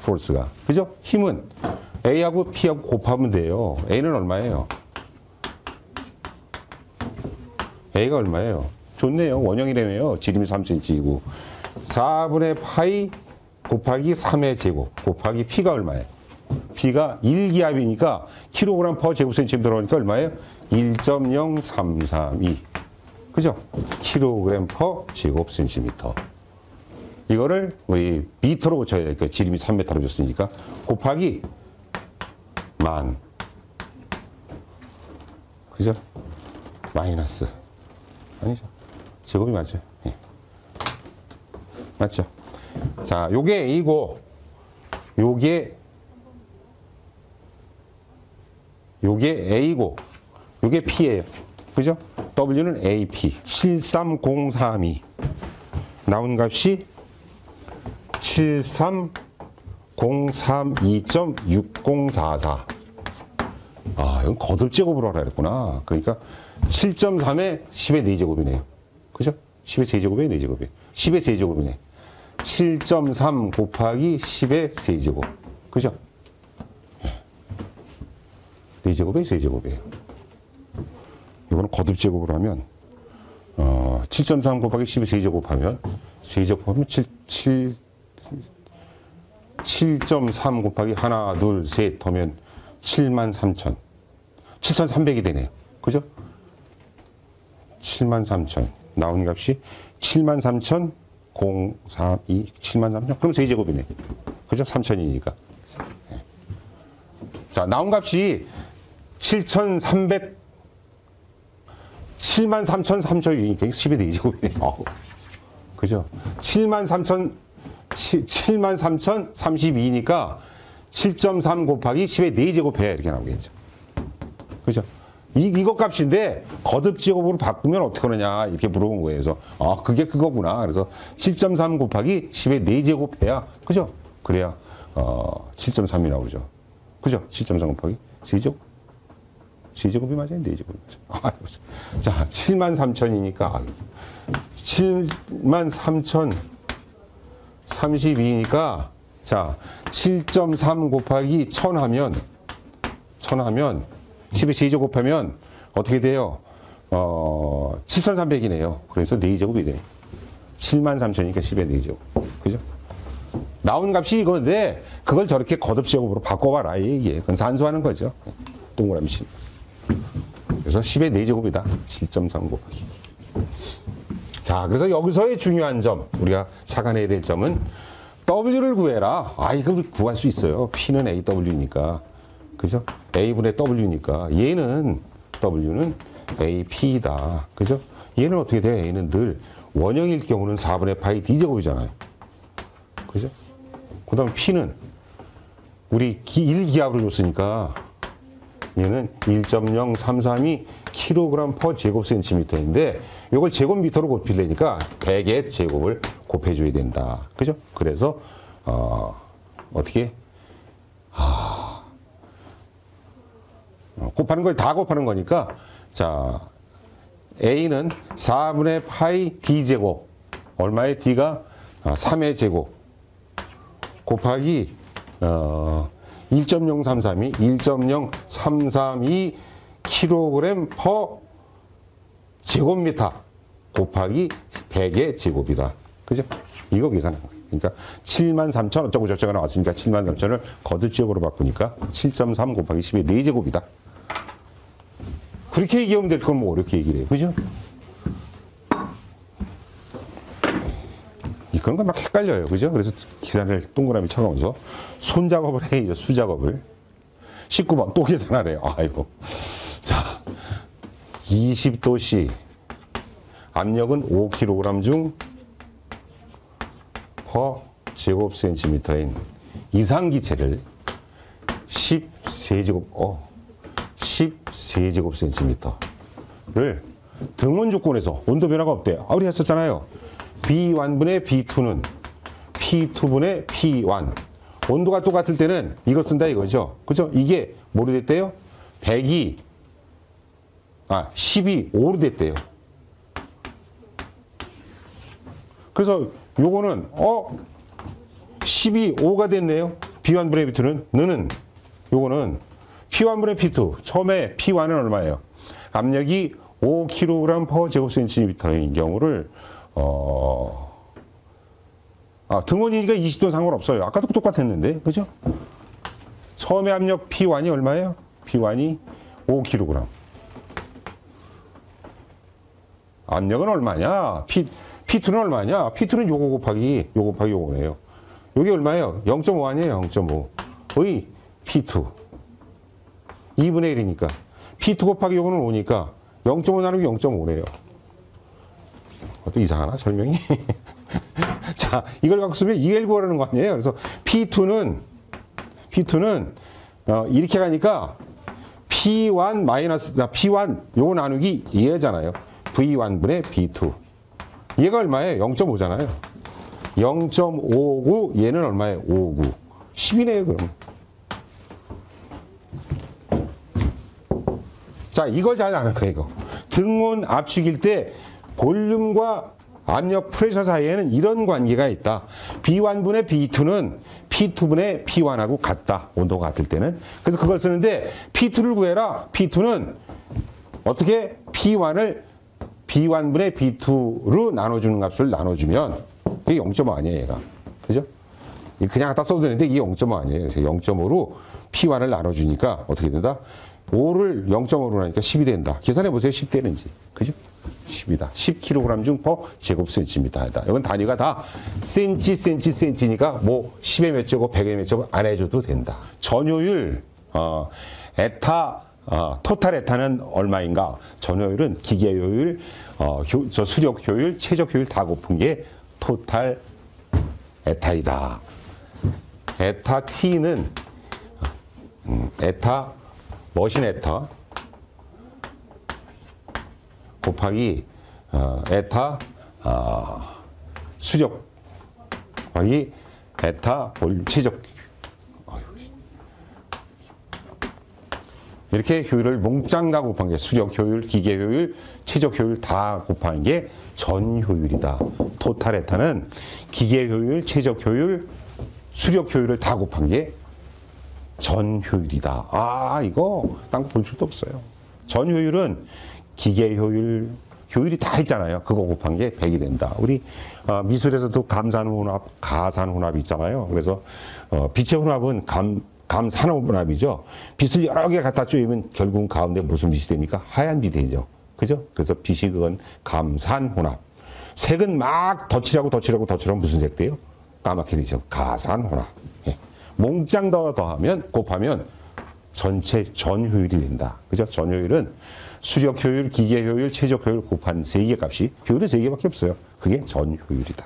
포스가. 그죠? 힘은 A하고 P하고 곱하면 돼요. A는 얼마예요? A가 얼마예요? 좋네요. 원형이라며요. 지름이 3cm이고. 4분의 파이 곱하기 3의 제곱 곱하기 P가 얼마예요? P가 1기압이니까 킬로그램 퍼 제곱센티미터 들어오니까 얼마예요? 1.0332. 그죠? 킬로그램 퍼 제곱센티미터. 이거를 우리 미터로 고쳐야 되니까 지름이 3m로 줬으니까 곱하기 만. 그죠? 마이너스. 아니죠. 제곱이 맞죠? 예. 맞죠? 자, 요게 A고 요게 A고 요게 P예요. 그죠? W는 AP 73032 나온 값이 7302.6044. 아, 이건 거듭 제곱으로 하라 그랬구나. 그러니까 7.3에 10의 4제곱이네요. 그죠? 10의 세제곱에 4제곱이에요. 10의 세제곱이네. 7.3 곱하기 10의 세제곱. 그죠? 4제곱에 세제곱이에요. 이거는 거듭 제곱으로 하면 7.3 곱하기 10의 세제곱 하면 세제곱하면 7.3 곱하기 하나, 둘, 셋 하면 73,000. 7,300이 되네요. 그죠? 73,000. 나온 값이 73,032, 73,000. 그럼 세제곱이네. 그죠? 3,000이니까. 자, 나온 값이 73,300이니까 10의 4제곱이네. 그죠? 73,032니까 7.3 곱하기 10의 4제곱 해야 이렇게 나오겠죠. 그죠? 이거 값인데 거듭 제곱으로 바꾸면 어떻게 하느냐 이렇게 물어본 거예요. 그래서 그게 그거구나. 그래서 7.3 곱하기 10의 4제곱 해야 그죠? 그래야 7.3이 나오죠. 그죠? 7.3 곱하기 3제곱. 3제곱이 맞아요? 4제곱이 맞아요? 자, 73,000이니까 73,032니까 자, 7.3 곱하기 1000 하면 10의 세제곱 하면 어떻게 돼요? 7,300이네요. 그래서 4제곱이 돼요. 73,000이니까 10의 4제곱. 그죠? 나온 값이 이건데 그걸 저렇게 거듭 제곱으로 바꿔봐라 이게. 그건 산수하는 거죠. 동그라미 치. 그래서 10의 4제곱이다. 7.3 곱하기. 자, 그래서 여기서의 중요한 점, 우리가 착안해야 될 점은 W를 구해라. 이거 구할 수 있어요. P는 AW니까. 그죠? A분의 W니까. 얘는, W는 AP이다. 그죠? 얘는 어떻게 돼요? A는 늘 원형일 경우는 4분의 파이 D제곱이잖아요. 그죠? 그 다음 P는 우리 1기압으로 줬으니까 얘는 1.033이 kg per 제곱센티미터인데 이걸 제곱미터로 곱히려니까 100의 제곱을 곱해줘야 된다. 그죠? 그래서 어떻게 곱하는 걸 다 곱하는 거니까 자 A는 4분의 파이 D제곱 얼마의 D가 3의 제곱 곱하기 1.033이 1.0332 kg per 제곱미터 곱하기 100의 제곱이다. 그죠? 이거 계산한 거예요. 그러니까 73,000 어쩌고 저쩌고 나왔으니까 73,000을 거듭지역으로 바꾸니까 7.3 곱하기 10의 4제곱이다. 그렇게 얘기하면 될 건 뭐 어렵게 얘기를 해요. 그죠? 그런 건 막 헷갈려요. 그죠? 그래서 계산을 동그라미 쳐가면서 손작업을 해야죠. 수작업을. 19번 또 계산하래요. 아이고. 자, 20도씨 압력은 5kg 중 per 제곱센티미터인 이상기체를 13제곱센티미터를 등원 조건에서 온도 변화가 없대요. 우리 했었잖아요. B1분의 B2는 P2분의 P1. 온도가 똑같을 때는 이거 쓴다 이거죠. 그죠? 이게 뭐로 됐대요? 100이 10이 5로 됐대요. 그래서 요거는 10이 5가 됐네요. B1분의 B2는 너는 요거는 P1분의 P2. 처음에 P1은 얼마예요? 압력이 5kg per 제곱센티미터인 경우를 등원이니까 20도 상관없어요. 아까도 똑같았는데, 그죠? 처음에 압력 P1이 얼마예요? P1이 5kg. 압력은 얼마냐? P2는 얼마냐? P2는 요거 곱하기 요거네요. 요게 얼마예요? 0.5 아니에요? 0.5의 P2. 2분의 1이니까. P2 곱하기 요거는 5니까 0.5 나누기 0.5네요. 또 이상하나? 설명이? 자, 이걸 갖고 쓰면 2L 구하라는 거 아니에요? 그래서 P2는 P2는 이렇게 가니까 P1 마이너스 P1 요거 나누기 얘잖아요. V1분의 B2. 얘가 얼마예요? 0.5잖아요. 0.59 얘는 얼마예요? 59. 10이네요, 그럼. 자, 이걸 잘 아는 거예요, 이거. 등온 압축일 때 볼륨과 압력 프레셔 사이에는 이런 관계가 있다. B1분의 B2는 P2분의 P1하고 같다. 온도가 같을 때는. 그래서 그걸 쓰는데 P2를 구해라. P2는 어떻게 P1을 B1분의 B2로 나눠주는 값을 나눠주면 이게 0.5 아니에요, 얘가. 그죠? 그냥 갖다 써도 되는데 이게 0.5 아니에요. 그래서 0.5로 P1을 나눠주니까 어떻게 된다? 5를 0.5로 나니까 10이 된다. 계산해 보세요. 10 되는지. 그죠? 10이다. 10kg 중 per 제곱센티미터다. 이건 단위가 다 센치니까 뭐 10의 몇 제곱, 100의 몇 제곱 안 해줘도 된다. 전효율, 토탈 에타는 얼마인가? 전효율은 기계효율, 수력 효율, 최적 효율 다 곱은 게 토탈 에타이다. 에타 T는 에타 머신 에타 곱하기 에타 수력 곱하기 에타 최적. 이렇게 효율을 몽땅 다 곱한 게 수력 효율, 기계 효율, 최적 효율 다 곱한 게 전 효율이다. 토탈 에타는 기계 효율, 최적 효율, 수력 효율을 다 곱한 게 전 효율이다. 아, 이거 딴 거 볼 필요도 없어요. 전 효율은 기계 효율, 효율이 다 있잖아요. 그거 곱한 게 100이 된다. 우리 미술에서도 감산혼합, 가산혼합 있잖아요. 그래서 빛의 혼합은 감산혼합이죠. 빛을 여러 개 갖다 쪼이면 결국은 가운데 무슨 빛이 됩니까? 하얀 빛이 되죠. 그죠? 그래서 빛이 그건 감산혼합. 색은 막 덧칠하고 무슨 색 돼요? 까맣게 되죠. 가산혼합. 예. 몽땅 더하면 곱하면 전체 전 효율이 된다. 그죠? 전 효율은 수력 효율, 기계 효율, 최적 효율 곱한 3개 값이 효율은 3개밖에 없어요. 그게 전 효율이다.